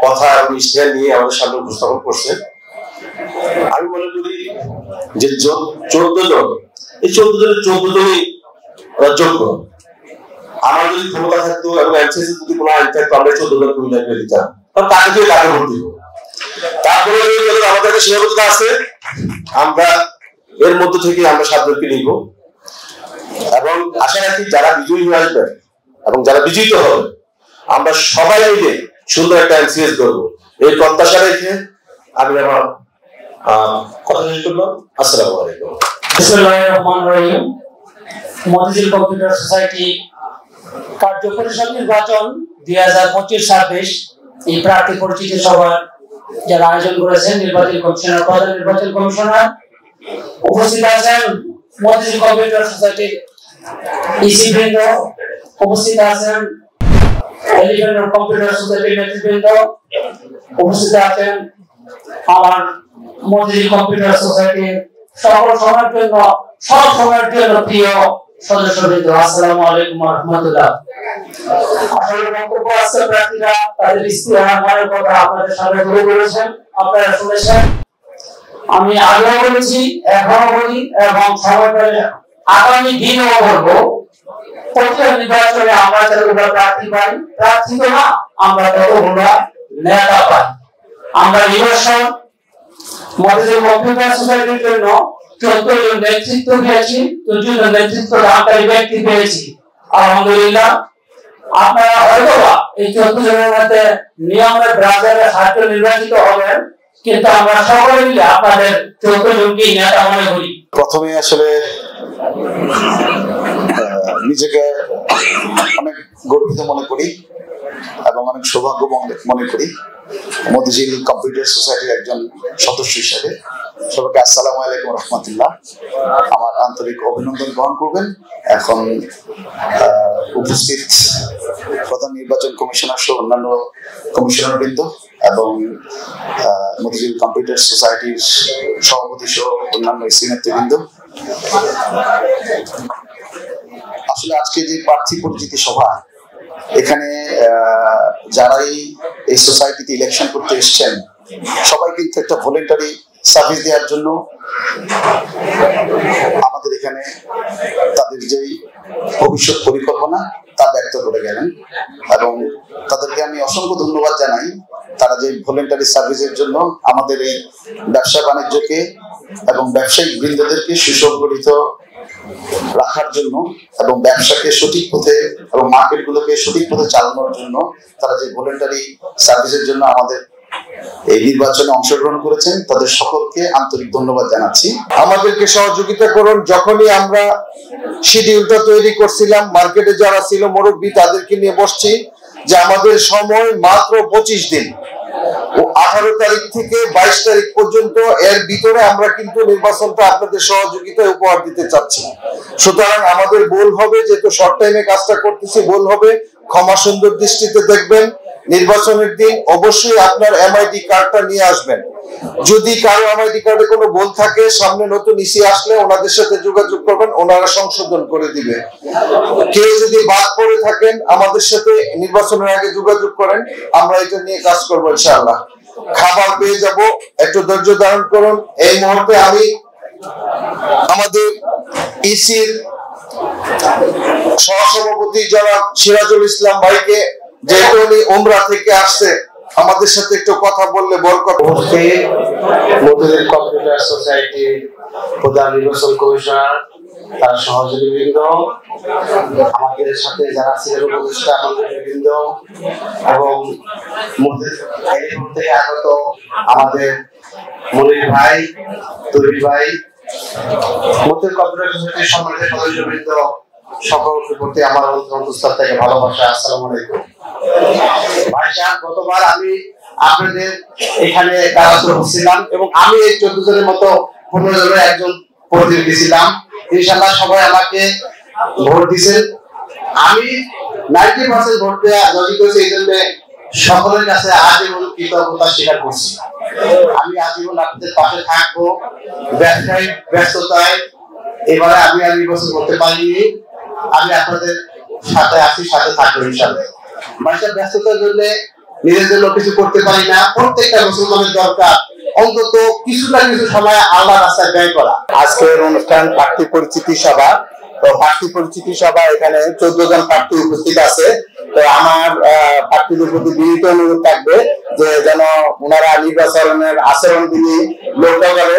কথা এবং ইশতেহার নিয়ে আমাদের সামনে উপস্থাপন করছে। আমি মনে করি যে 14 জন, এই 14 জনের 14 জনই যোগ্য। আমার যদি ক্ষমতা থাকতো এবং MCS যদি কোনো আইন থাকতো, আমরা 14 জন কমিশন করে দিতাম, কাকে দিয়ে কাকে ভোট দিব। তারপরে আমাদের একটা সীমাবদ্ধতা আছে, আমরা এর মধ্য থেকে আমরা 7 জনকে নিব এবং আশা রাখি যারা বিজয়ী হয়ে আসবে এবং যারা বিজয়িত হবে, আমরা সবাই মিলে সুন্দর একটা MCS করবো, এই প্রত্যাশা রেখে আমি আমার কথা শেষ করলাম। আসসালামু আলাইকুম। বিসমিল্লাহির রহমানির রহিম। মতিঝিল কম্পিউটার সোসাইটি কার্য পরিষদ নির্বাচন 2025-26 এই প্রার্থী পরিচিতি সভার যারা আয়োজন করেছেন, নির্বাচন কমিশনার, প্রধান নির্বাচন কমিশনার, উপস্থিত আছেন মতিঝিল কম্পিউটার সোসাইটির ইসি বৃন্দ, উপস্থিত আছেন এলিভেন্ট কম্পিউটার সোসাইটির নেতৃবৃন্দ, উপস্থিত আছেন আমার মতিঝিল কম্পিউটার সোসাইটির সকল সময়ের জন্য সব সময়ের জন্য প্রিয় সদস্যবৃন্দ, আসসালামু আলাইকুম ওয়া রাহমাতুল্লাহ। আসলে বক্তব্য আছে প্রার্থীরা তাদের ইশতেহারের কথা আপনাদের সামনে তুলে ধরেছেন, আপনারা শুনেছেন। আমি আগেও বলেছি, এখনো বলি এবং সময় পেলে আগামী দিনও বলবো প্রত্যেক নির্বাচনে আমরা যতগুলো প্রার্থী পাই, প্রার্থী তো না, আমরা ততগুলো নেতা পাই। আমরা নির্বাচন মতিঝিল কম্পিউটার সোসাইটির জন্য 14 জন নেতৃত্ব পেয়েছি, 14 জন নেতৃত্ব দানকারী ব্যক্তি পেয়েছি। আলহামদুলিল্লাহ, আপনারা হয়তো এই 14 জনের মধ্যে নিয়মের ব্রাজারে 7 জন নির্বাচিত হবেন, কিন্তু আমরা সকলে মিলে আপনাদের 14 জনকে নেতা মনে করি। প্রথমে আসলে নিজেকে অনেক গর্বিত মনে করি এবং অনেক সৌভাগ্য মনে করি মতিঝিল কম্পিউটার সোসাইটির একজন সদস্য হিসেবে। সবাইকে আসসালামু আলাইকুম রহমতুল্লাহ। আমার আন্তরিক অভিনন্দন গ্রহণ করবেন। এখন উপস্থিত প্রধান নির্বাচন কমিশনার সহ অন্যান্য কমিশনার বৃন্দ এবং মতিঝিল কম্পিউটার সোসাইটির সভাপতি সহ অন্যান্য নেতৃবৃন্দ, আসলে আজকে যে প্রার্থী পরিচিতি সভা, এখানে যারাই এই সোসাইটিতে ইলেকশন করতে এসছেন সবাই কিন্তু একটা ভলেন্টারি সার্ভিস দেওয়ার জন্য আমাদের এখানে তাদের যেই ভবিষ্যৎ পরিকল্পনা তা ব্যক্ত করে গেলেন এবং তাদেরকে আমি অসংখ্য ধন্যবাদ জানাই। তারা যে ভলেন্টারি সার্ভিসের জন্য আমাদের এই ব্যবসা বাণিজ্যকে এবং ব্যবসায়িক বৃন্দদেরকে সুসংগঠিত রাখার জন্য এবং ব্যবসাকে সঠিক পথে এবং মার্কেটগুলোকে সঠিক পথে চালানোর জন্য তারা যে ভলেন্টারি সার্ভিসের জন্য আমাদের এই নির্বাচনে অংশগ্রহণ করেছেন, তাদের সকলকে আন্তরিক ধন্যবাদ জানাচ্ছি। আমাদেরকে সহযোগিতা করুন। যখনই আমরা শিডিউলটা তৈরি করছিলাম, মার্কেটে যারা ছিল মুরব্বী তাদেরকে নিয়ে বসছি যে আমাদের সময় মাত্র 25 দিন, ও 18 তারিখ থেকে 22 তারিখ পর্যন্ত, এর ভিতরে আমরা কিন্তু নির্বাচনটা আপনাদের সহযোগিতায় উপহার দিতে চাচ্ছি। সুতরাং আমাদের ভুল হবে, যেহেতু শর্ট টাইমে কাজটা করতেছি, ভুল হবে, ক্ষমা সুন্দর দৃষ্টিতে দেখবেন। নির্বাচনের দিন অবশ্যই আপনার এমআইডি কার্ডটা নিয়ে আসবেন। যদি কারো এমআইডি কার্ডে কোনো ভুল থাকে, সামনে নতুন ইসি আসলে ওনাদের সাথে যোগাযোগ করবেন, ওনারা সংশোধন করে দিবে। কেউ যদি বাদ পড়ে থাকেন আমাদের সাথে নির্বাচনের আগে যোগাযোগ করেন, আমরা এটা নিয়ে কাজ করবো ইনশাআল্লাহ। খাবার পেয়ে যাব, একটু ধৈর্য ধারণ করুন। এই মুহূর্তে আমি আমাদের ইসির সহসভাপতি জনাব সিরাজুল ইসলাম ভাইকে, যেহেতু উনি উমরা থেকে আসছে, আমাদের সাথে একটু কথা বললে বরকত। মতিঝিল কম্পিউটার সোসাইটি প্রধান নির্বাচন কমিশনার, তার সহযোগী বৃন্দ, আমাদের সাথে যারা ছিলেন উপদেষ্টা বৃন্দ এবং থেকে আগত আমাদের মনির ভাই, তৈরি ভাই, মতিঝিল কম্পিউটার সোসাইটির সম্মানিত সদস্যবৃন্দ, সকলের প্রতি আমার অন্তঃস্থল থেকে ভালোবাসা। আসসালামু আলাইকুম। ভাই সাহেব, গতবার আমি আপনাদের এখানে দাঁড়াতে ছিলাম এবং আমি এই 14 জনের মতো 15 জনের একজন প্রতিনিধি ছিলাম। ইনশাআল্লাহ সবাই আমাকে ভোট দিয়েছেন। আমি 90% ভোট দেওয়া জয়ী করেছি, এই জন্য সকলের কাছে আজীবন কৃতজ্ঞতা স্বীকার করছি। আমি আজীবন আপনাদের পাশে থাকবো। ব্যবসায়িক ব্যস্ততায় এবারে আমি আর নির্বাচন করতে পারিনি, আমি আপনাদের সাথে আছি, সাথে থাকবো ইনশাআল্লাহ। মানুষের ব্যস্ততার জন্য নিজের জন্য কিছু করতে পারি না। প্রত্যেকটা মুসলমানের দরকার অন্তত কিছু না কিছু সময় আল্লাহর রাস্তায় ব্যয় করা। আজকের অনুষ্ঠান প্রার্থী পরিচিতি সভা। তো প্রার্থী পরিচিতি সভা, এখানে 14 জন প্রার্থী উপস্থিত আছে। তো আমার প্রার্থীদের প্রতি বিনীত অনুরোধ থাকবে যে যেন ওনারা নির্বাচনের আচরণবিধি লক্ষ্য করে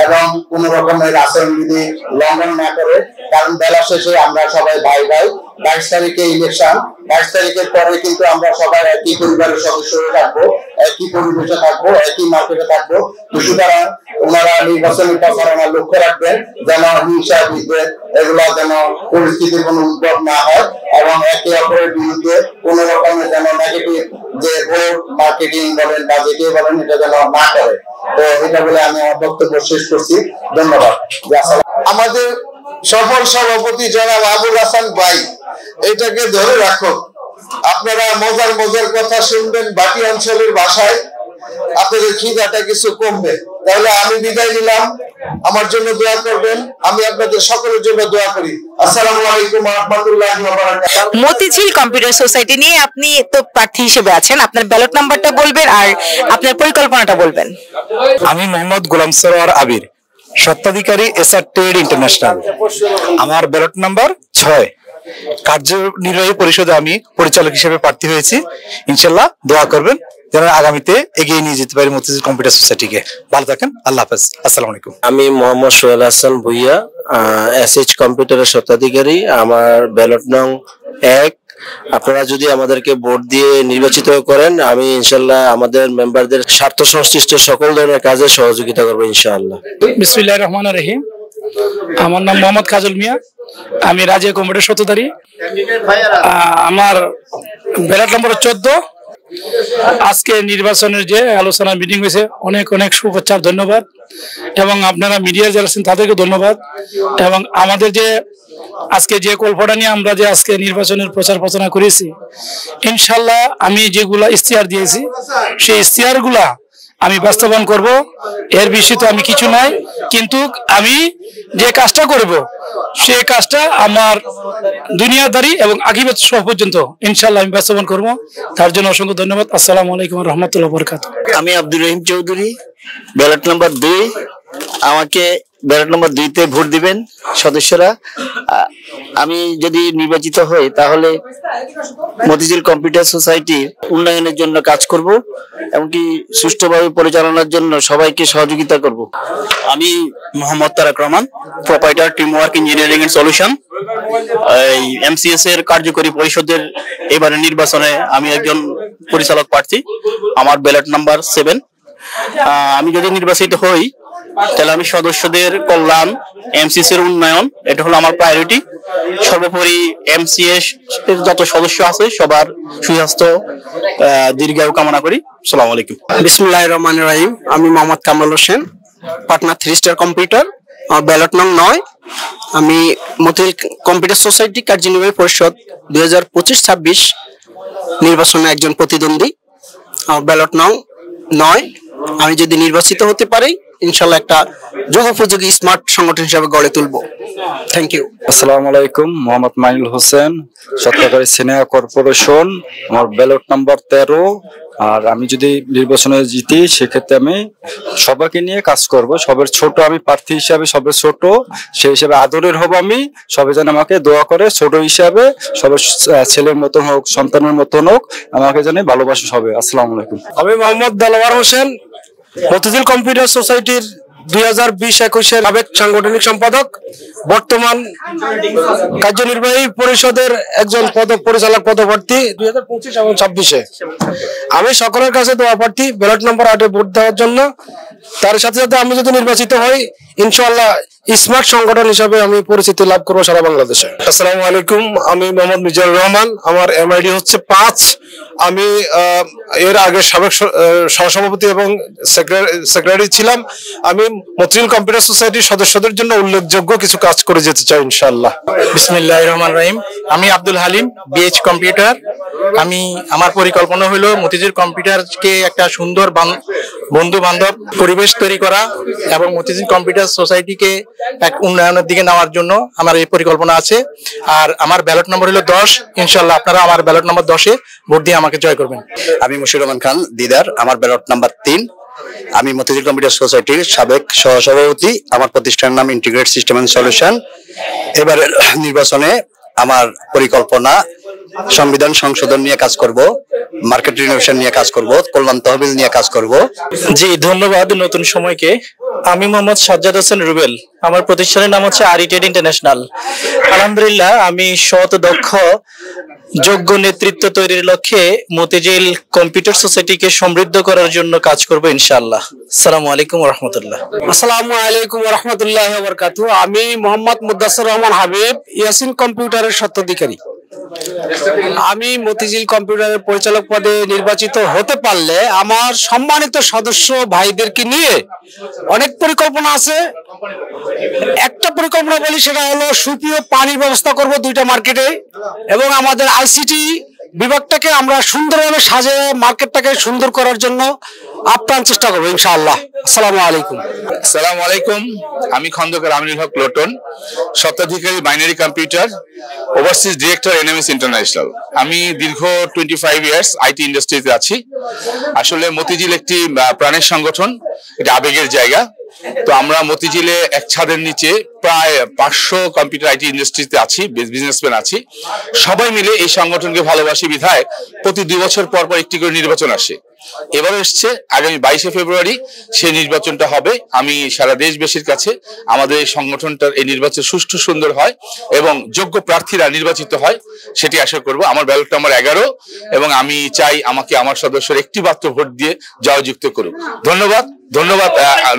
এবং কোন রকমের আচরণবিধি লঙ্ঘন না করে, কারণ বেলা শেষে আমরা সবাই ভাই ভাই। 22 তারিখে ইলেকশন, 22 তারিখের পরে কিন্তু আমরা সবাই একই পরিবারের সদস্য হয়ে থাকবো, একই পরিবেশে থাকবো, একই মার্কেটে থাকবো। সুতরাং ওনারা নির্বাচনী প্রচারণা লক্ষ্য রাখবেন যেন হিংসা বিদ্বেষ এগুলো যেন পরিস্থিতির কোনো উদ্ভব না হয় এবং একে অপরের বিরুদ্ধে কোন রকমের যেন নেগেটিভ যে ভোট মার্কেটিং বলেন বা যেটি বলেন এটা যেন না করে। তো এটা বলে আমি আমার বক্তব্য শেষ করছি। ধন্যবাদ। আমাদের সফল সভাপতি জনাব আবুল হাসান ভাই, এটাকে ধরে রাখো। আপনারা মজার মজার কথা শুনবেন বাকি অঞ্চলের ভাষায়, আপনাদের খিদাটা কিছু কমবে। তাহলে আমি বিদায় নিলাম, আমার জন্য দোয়া করবেন, আমি আপনাদের সকলের জন্য দোয়া করি। আসসালামু আলাইকুম ওয়া রাহমাতুল্লাহি ওয়া বারাকাতুহু। মতিঝিল কম্পিউটার সোসাইটি নিয়ে আপনি তো প্রার্থী হিসেবে আছেন, আপনার ব্যালট নাম্বারটা বলবেন আর আপনার পরিকল্পনাটা বলবেন। আমি মোহাম্মদ গোলাম সরোয়ার আবির, স্বত্বাধিকারী এসআর ট্রেড ইন্টারন্যাশনাল। আমার ব্যালট নাম্বার 6। কার্যনির্বাহী পরিষদে আমি পরিচালক হিসেবে প্রার্থী হয়েছি। ইনশাল্লাহ দোয়া করবেন যেন আগামীতে এগিয়ে নিয়ে যেতে পারি মতিঝিল কম্পিউটার সোসাইটিকে। ভালো থাকেন, আল্লাহ হাফেজ, আসসালামু আলাইকুম। আমি মোহাম্মদ সোহেল হাসান ভুইয়া, এসএইচ কম্পিউটারের স্বত্বাধিকারী। আমার ব্যালট নং 1। আপনারা যদি আমাদেরকে ভোট দিয়ে নির্বাচিত করেন, আমি ইনশাল্লাহ আমাদের মেম্বারদের স্বার্থ সংশ্লিষ্ট সকল ধরনের কাজে সহযোগিতা করবো ইনশাআল্লাহ। বিসমিল্লাহির রহমানির রহিম। আমার নাম মোহাম্মদ কাজল মিয়া, আমি রাজিয়া কমিটির স্বত্বাধিকারী। আমার ব্যালট নম্বর 14। আজকে নির্বাচনের যে আলোচনা মিটিং হয়েছে, অনেক অনেক শুভেচ্ছা, ধন্যবাদ। এবং আপনারা মিডিয়া যারা আছেন তাদেরকে ধন্যবাদ। এবং আমাদের যে আজকে যে কল্পনা নিয়ে আমরা যে আজকে নির্বাচনের প্রচার প্রচারণা করেছি, ইনশাল্লাহ আমি যেগুলা ইশতেহার দিয়েছি সেই ইশতেহারগুলা আমি বাস্তবায়ন করব। এর বেশি তো আমি কিছু নাই, কিন্তু আমি যে কাজটা করব সেই কাজটা আমার দুনিয়াদারি এবং আখিরাত সহ পর্যন্ত ইনশাল্লাহ আমি বাস্তবায়ন করব। তার জন্য অসংখ্য ধন্যবাদ। আসসালামু আলাইকুম ওয়া রাহমাতুল্লাহি ওয়া বারাকাতুহু। আমি আব্দুর রহিম চৌধুরী, ব্যালট নম্বর 2। আমাকে ব্যালট নম্বর 2-তে ভোট দিবেন সদস্যরা। আমি যদি নির্বাচিত হই তাহলে মতিঝিল কম্পিউটার সোসাইটির উন্নয়নের জন্য কাজ করব, এমনকি সুষ্ঠুভাবে পরিচালনার জন্য সবাইকে সহযোগিতা করব। আমি Mohammad Tarek Rahman, proprietor team work engineering and solution. এই এমসিএস এর কার্যকরী পরিষদের এবারে নির্বাচনে আমি একজন পরিচালক প্রার্থী। আমার ব্যালট নাম্বার 7। আমি যদি নির্বাচিত হই তাহলে আমি সদস্যদের কল্যাণ, এমসিএস এর উন্নয়ন, এটা হলো আমার প্রায়োরিটি। সর্বোপরি এমসিএস এর যত সদস্য আছে সবার সুস্বাস্থ্য দীর্ঘায়ু কামনা করি। আসসালামু আলাইকুম। বিসমিল্লাহির রহমানির রহিম। আমি মোহাম্মদ কামরুল হোসেন, পাটনা 3 স্টার কম্পিউটার। আমার ব্যালট নং 9। আমি মতিঝিল কম্পিউটার সোসাইটি কার্যনির্বাহী পরিষদ 2025-26 নির্বাচনে একজন প্রতিদ্বন্দ্বী। আমার ব্যালট নং 9। আমি যদি নির্বাচিত হতে পারি ইনশাল্লাহ একটা যুগোপযোগী স্মার্ট সংগঠন হিসেবে গড়ে তুলব। Thank you. আসসালামু আলাইকুম। মোহাম্মদ মাইনুল হোসেন, স্বত্বাধিকারী সিনিয়র কর্পোরেশন। আমার ব্যালট নাম্বার 13। আর আমি যদি নির্বাচনে জিতি সেক্ষেত্রে আমি সবাইকে নিয়ে কাজ করব। সবার ছোট আমি প্রার্থী হিসাবে, সবার ছোট সেই হিসাবে আদরের হব আমি। সবাই যেন আমাকে দোয়া করে, ছোট হিসাবে সবার ছেলের মতন হোক, সন্তানের মতন হোক, আমাকে যেন ভালোবাসা হবে। আসসালামু আলাইকুম। আমি মোহাম্মদ দেলোয়ার হোসেন, মতিঝিল কম্পিউটার সোসাইটির 2020-21 সাবেক সাংগঠনিক সম্পাদক, বর্তমান কার্যনির্বাহী পরিষদের একজন পরিচালক পদপ্রার্থী 2025 এবং 26-এ। আমি সকলের কাছে দোয়া প্রার্থী ব্যালট নম্বর 8-এ ভোট দেওয়ার জন্য। তার সাথে সাথে আমি যদি নির্বাচিত হই ইনশাআল্লাহ স্মার্ট সংগঠন হিসাবে আমি পরিচিতি লাভ করবো সারা বাংলাদেশে। আসসালামু আলাইকুম। আমি মোহাম্মদ মিজানুর রহমান, আমার এমআইডি হচ্ছে 5। আমি এর আগে সাবেক সহসভাপতি এবং সেক্রেটারি ছিলাম। আমি মতিঝিল কম্পিউটার সোসাইটির সদস্যদের জন্য উল্লেখযোগ্য কিছু কাজ করে যেতে চাই ইনশাআল্লাহ। বিসমিল্লাহির রহমানির রহিম। আমি আব্দুল হালিম, বিএইচ কম্পিউটার। আমার পরিকল্পনা হলো মতিঝিল কম্পিউটারকে একটা সুন্দর বন্ধু বান্ধব পরিবেশ তৈরি করা এবং মতিঝিল কম্পিউটার সোসাইটিকে এক উন্নয়নের দিকে নেওয়ার জন্য আমার এই পরিকল্পনা আছে। আর আমার ব্যালট নম্বর হলো 10। ইনশাআল্লাহ আপনারা আমার ব্যালট নম্বর 10-এ ভোট দিয়ে আমাকে জয় করবেন। আমি মুশির রহমান খান দিদার, আমার ব্যালট নাম্বার 3। আমি মতিঝিল কম্পিউটার সোসাইটির সাবেক সহসভাপতি। আমার প্রতিষ্ঠানের নাম ইন্টিগ্রেটেড সিস্টেম এন্ড সলিউশন। এবারের নির্বাচনে আমার পরিকল্পনা সংবিধান সংশোধন নিয়ে কাজ করব, মার্কেট রিনোভেশন নিয়ে কাজ করব, কল্যাণ তহবিল নিয়ে কাজ করব। জি, ধন্যবাদ নতুন সময়কে। আমি মোহাম্মদ সাজ্জাদ হোসেন রুবেল, আমার প্রতিষ্ঠানের নাম হচ্ছে আরিটেড ইন্টারন্যাশনাল। আলহামদুলিল্লাহ আমি সৎ, দক্ষ, যোগ্য নেতৃত্ব তৈরির লক্ষ্যে মতিঝিল কম্পিউটার সোসাইটিকে সমৃদ্ধ করার জন্য কাজ করব ইনশাআল্লাহ। আসসালামু আলাইকুম ওয়া রাহমাতুল্লাহ। আসসালামু আলাইকুম ওয়া রাহমাতুল্লাহি ওয়া বারাকাতুহু। আমি মোহাম্মদ মুদাসসির রহমান হাবিব, ইয়াসিন কম্পিউটারের স্বত্বাধিকারী। আমি মতিঝিল কম্পিউটারের পরিচালক পদে নির্বাচিত হতে পারলে আমার সম্মানিত সদস্য ভাইদেরকে নিয়ে অনেক পরিকল্পনা আছে। একটা পরিকল্পনা বলি, সেটা হলো সুপ্রিয় পানির ব্যবস্থা করব 2টা মার্কেটে, এবং আমাদের আইসিটি বিভাগটাকে আমরা সুন্দরভাবে সাজিয়ে মার্কেটটাকে সুন্দর করার জন্য আপ্রাণ চেষ্টা করবো ইনশাআল্লাহ। আসসালামু আলাইকুম। আসসালামু আলাইকুম। আমি খন্দকার আমিনুল হক লোটন, স্বত্বাধিকারী binary computer, overseas director NMS international. আমি দীর্ঘ 25 ইয়ার্স আইটি ইন্ডাস্ট্রিতে আছি। আসলে মতিঝিল একটি প্রাণের সংগঠন, এটা আবেগের জায়গা। তো আমরা মতিঝিলে এক ছাদের নিচে প্রায় 500 কম্পিউটার আইটি ইন্ডাস্ট্রিতে আছি, বিজনেসম্যান আছি। সবাই মিলে এই সংগঠনকে ভালোবাসি বিধায় প্রতি 2 বছর পর পর একটি করে নির্বাচন আসে। এবার এসছে আগামী 22শে ফেব্রুয়ারি সেই নির্বাচনটা হবে। আমি সারা দেশবাসীর কাছে আমাদের এই সংগঠনটার এই নির্বাচন সুষ্ঠু সুন্দর হয় এবং যোগ্য প্রার্থীরা নির্বাচিত হয় সেটি আশা করব। আমার ব্যালট নাম্বার 11 এবং আমি চাই আমাকে আমার সদস্যের একটি মাত্র ভোট দিয়ে জয়যুক্ত করুক। ধন্যবাদ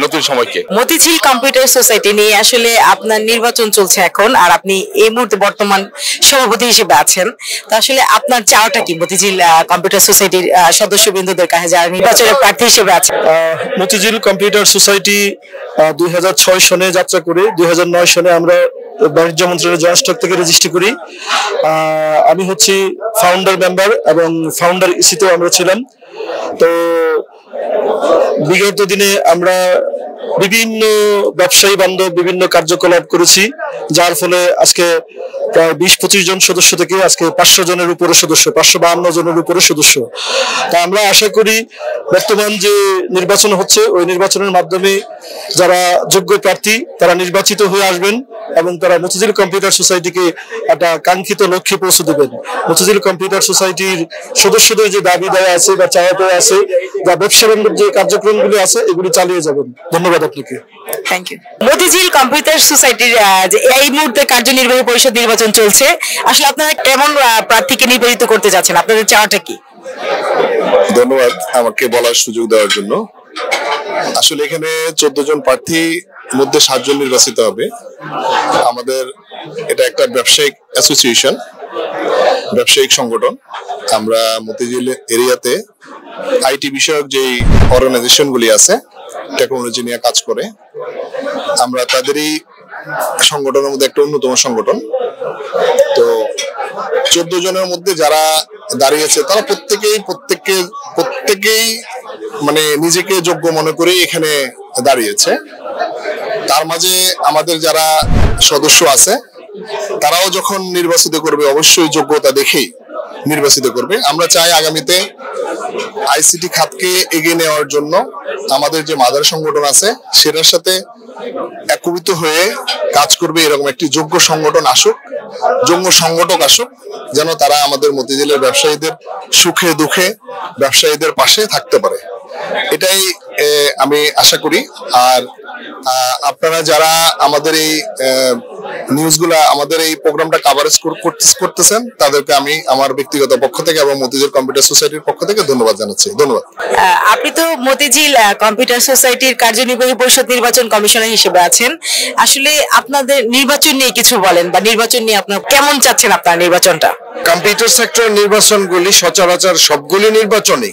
নতুন সময়কে। মতিঝিল কম্পিউটার সোসাইটি নিয়ে আসলে আপনার নির্বাচন চলছে এখন, আর আপনি এই মুহূর্তে বর্তমান সভাপতি হিসেবে আছেন। তো আসলে আপনার চাওয়াটা কি মতিঝিল কম্পিউটার সোসাইটির সদস্যবৃন্দদের কাছে যারা নির্বাচনের প্রার্থী হিসেবে আছে? মতিঝিল কম্পিউটার সোসাইটি 2006 সনে যাত্রা করে 2009 সনে আমরা বাণিজ্য মন্ত্রণালয়ের জয়েন্ট স্টক থেকে রেজিস্ট্রি করি। আমি হচ্ছি ফাউন্ডার মেম্বার এবং ফাউন্ডার ইসিতেও আমরা ছিলাম। তো বিগত দিনে আমরা বিভিন্ন ব্যবসায়ী বান্ধব বিভিন্ন কার্যকলাপ করেছি, যার ফলে আজকে প্রায় 20-25 জন সদস্য থেকে আজকে 500 জনের উপরে সদস্য, 552 জনের উপরে সদস্য। তা আমরা আশা করি বর্তমান যে নির্বাচন হচ্ছে ওই নির্বাচনের মাধ্যমে যারা যোগ্য প্রার্থী তারা নির্বাচিত হয়ে আসবেন এবং তারা মতিঝিল কম্পিউটার সোসাইটিকে একটা কাঙ্ক্ষিত লক্ষ্যে পৌঁছে দেবেন। মতিঝিল কম্পিউটার সোসাইটির সদস্যদের যে দাবি দেওয়া আছে বা চাওয়া পাওয়া আছে বা ব্যবসা বান্ধব যে কার্যক্রমগুলি আছে এগুলি চালিয়ে যাবেন। ধন্যবাদ আপনাকে। Thank you. মতিঝিল কম্পিউটার সোসাইটির এই মুহূর্তে কার্যনির্বাহী পরিষদ নির্বাচন চলছে, আসলে আপনারা কেমন প্রার্থীকে নির্বাচিত করতে যাচ্ছেন? আপনাদের চাওয়াটা কি? ধন্যবাদ আমাকে বলার সুযোগ দেওয়ার জন্য। আসলে এখানে 14 জন প্রার্থী মধ্যে 7 জন নির্বাচিত হবে। আমাদের এটা একটা ব্যবসায়িক অ্যাসোসিয়েশন, ব্যবসায়িক সংগঠন। আমরা মতিঝিল এরিয়াতে আইটি বিষয়ক যে অর্গানাইজেশন গুলি আছে, টেকনোলজি নিয়ে কাজ করে, আমরা তাদেরই সংগঠনের মধ্যে একটা অন্যতম সংগঠন। তো 14 জনের মধ্যে যারা দাঁড়িয়েছে তারা প্রত্যেকেই মানে নিজেকে যোগ্য মনে করে এখানে দাঁড়িয়েছে। তার মাঝে আমাদের যারা সদস্য আছে তারাও যখন নির্বাচিত করবে অবশ্যই যোগ্যতা দেখেই নির্বাচিত করবে। আমরা চাই আগামীতে আইসিটি খাতকে এগিয়ে নেওয়ার জন্য আমাদের যে মাদার সংগঠন আছে সেটার সাথে একত্রিত হয়ে কাজ করবে, এরকম একটি যোগ্য সংগঠন আসুক, যোগ্য সংগঠক আসুক, যেন তারা আমাদের মতিঝিলের ব্যবসায়ীদের সুখে দুঃখে ব্যবসায়ীদের পাশে থাকতে পারে, এটাই আমি আশা করি। আর আপনারা যারা আমাদের এই নিউজগুলা আমাদের এই প্রোগ্রামটা কভারেজ করতেছেন তাদেরকে আমি আমার ব্যক্তিগত পক্ষ থেকে এবং মতিঝিল কম্পিউটার সোসাইটির পক্ষ থেকে ধন্যবাদ জানাচ্ছি। ধন্যবাদ। আপনি তো মতিঝিল কম্পিউটার সোসাইটির কার্যনির্বাহী পরিষদ নির্বাচন কমিশনার হিসেবে আছেন, আসলে আপনাদের নির্বাচন নিয়ে কিছু বলেন বা নির্বাচন নিয়ে আপনার কেমন চাচ্ছেন আপনার নির্বাচনটা? কম্পিউটার সেক্টর নির্বাচনগুলি সচরাচর সবগুলি নির্বাচনই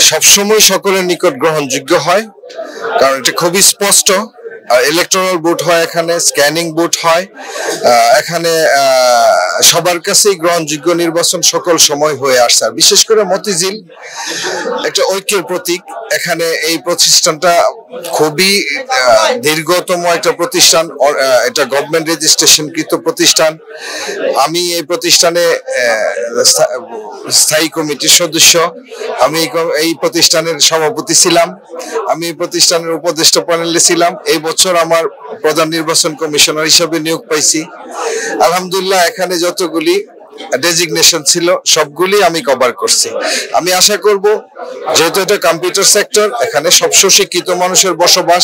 সবসময় সকলের নিকট গ্রহণযোগ্য হয়, কারণ এটা খুবই স্পষ্ট। ইলেকট্রাল ভোট হয়, এখানে স্ক্যানিং ভোট হয়, এখানে সবার কাছেই গ্রহণযোগ্য নির্বাচন সকল সময় হয়ে আসছে। আর বিশেষ করে মতিঝিল একটা ঐক্যের প্রতীক। এখানে এই প্রতিষ্ঠানটা খুবই দীর্ঘতম একটা প্রতিষ্ঠান, এটা গভর্নমেন্ট রেজিস্ট্রেশনকৃত প্রতিষ্ঠান। আমি এই প্রতিষ্ঠানে স্থায়ী কমিটির সদস্য, আমি এই প্রতিষ্ঠানের সভাপতি ছিলাম, আমি এই প্রতিষ্ঠানের উপদেষ্টা প্যানেলে ছিলাম। এই বছর আমার প্রধান নির্বাচন কমিশনার হিসেবে নিয়োগ পাইছি। আলহামদুলিল্লাহ এখানে যতগুলি ডেজিগনেশন ছিল সবগুলি আমি কভার করছি। আমি আশা করব যেহেতু এটা কম্পিউটার সেক্টর, এখানে সব সুশিক্ষিত মানুষের বসবাস,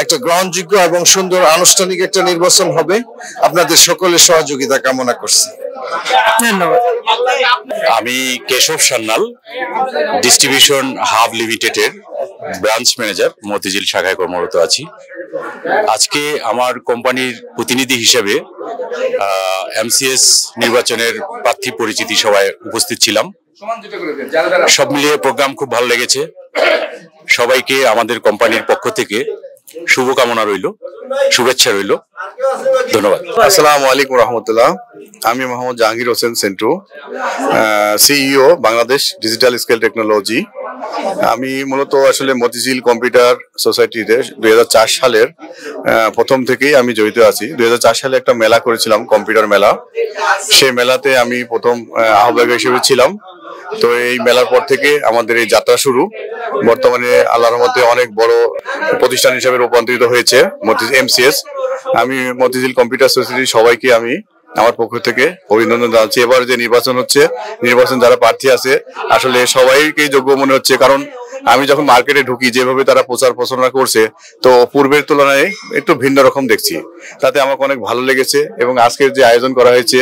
একটা গ্রহণযোগ্য এবং সুন্দর আনুষ্ঠানিক একটা নির্বাচন হবে। আপনাদের সকলের সহযোগিতা কামনা করছি। ধন্যবাদ। আমি কেশব সান্যাল, ডিস্ট্রিবিউশন হাব লিমিটেডের ব্রাঞ্চ ম্যানেজার, মতিঝিল শাখায় কর্মরত আছি। আজকে আমার কোম্পানির প্রতিনিধি হিসেবে এমসিএস নির্বাচনের প্রার্থী পরিচিতি সভায় উপস্থিত ছিলাম। সব মিলিয়ে প্রোগ্রাম খুব ভালো লেগেছে। সবাইকে আমাদের কোম্পানির পক্ষ থেকে শুভকামনা রইল, শুভেচ্ছা রইল। ধন্যবাদ। আসসালামু আলাইকুম রহমতুল্লাহ। আমি Mohammad Jahangir Hossain Sentu, CEO Bangladesh digital scale technology. আমি মূলত আসলে মতিঝিল কম্পিউটার সোসাইটিতে 2004 সালের প্রথম থেকেই আমি জড়িত আছি। 2004 সালে একটা মেলা করেছিলাম, কম্পিউটার মেলা। সেই মেলাতে আমি প্রথম আহ্বায়ক হিসেবে ছিলাম তো এই মেলার পর থেকে আমাদের এই যাত্রা শুরু। বর্তমানে আল্লাহর রহমতে অনেক বড় প্রতিষ্ঠান হিসেবে রূপান্তরিত হয়েছে MCS। আমি মতিঝিল কম্পিউটার সোসাইটির সবাইকে আমি আমার পক্ষ থেকে অভিনন্দন জানাচ্ছি। এবার যে নির্বাচন হচ্ছে, নির্বাচন যারা প্রার্থী আছে আসলে সবাইকে যোগ্য মনে হচ্ছে, কারণ আমি যখন মার্কেটে ঢুকি যেভাবে তারা প্রচার প্রচারণা করছে, তো পূর্বের তুলনায় একটু ভিন্ন রকম দেখছি, তাতে আমাকে অনেক ভালো লেগেছে। এবং আজকের যে আয়োজন করা হয়েছে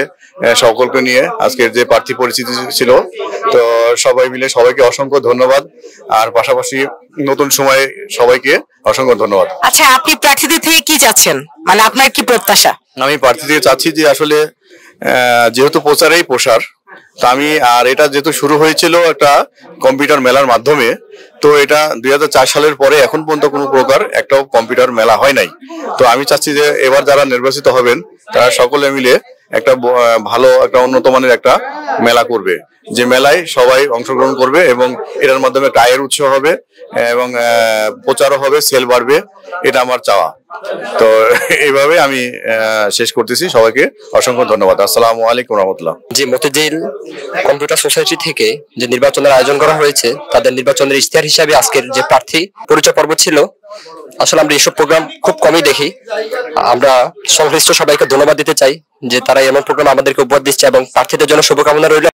সকলকে নিয়ে, আজকের যে প্রার্থী পরিচিতি ছিল, তো সবাই মিলে সবাইকে অসংখ্য ধন্যবাদ। আর পাশাপাশি নতুন সময়ে সবাইকে অসংখ্য ধন্যবাদ। আচ্ছা, আপনি প্রার্থীদের থেকে কি চাচ্ছেন, মানে আপনার কি প্রত্যাশা? আমি প্রার্থী থেকে চাচ্ছি যে আসলে যেহেতু প্রচারেই প্রসার, তো আমি আর এটা যেহেতু শুরু হয়েছিল একটা কম্পিউটার মেলার মাধ্যমে, তো এটা 2004 সালের পরে এখন পর্যন্ত কোনো প্রকার একটাও কম্পিউটার মেলা হয় নাই। তো আমি চাচ্ছি যে এবার যারা নির্বাচিত হবেন তারা সকলে মিলে একটা ভালো একটা উন্নত মানের একটা মেলা করবে, যে মেলায় সবাই অংশগ্রহণ করবে এবং এটার মাধ্যমে একটা আয়ের উৎস হবে এবং প্রচারও হবে, সেল বাড়বে, এটা আমার চাওয়া। তো এইভাবে আমি শেষ করতেছি। সবাইকে অসংখ্য ধন্যবাদ। আসসালামু আলাইকুম রহমতুল্লাহ। জি, মতিঝিল কম্পিউটার সোসাইটি থেকে যে নির্বাচনের আয়োজন করা হয়েছে, তাদের নির্বাচনের ইশতেহার হিসাবে আজকের যে প্রার্থী পরিচয় পর্ব ছিল, আসলে আমরা এইসব প্রোগ্রাম খুব কমই দেখি। আমরা সংশ্লিষ্ট সবাইকে ধন্যবাদ দিতে চাই যে তারা এমন প্রোগ্রাম আমাদেরকে উপহার দিচ্ছে এবং প্রার্থীদের জন্য শুভকামনা রইল।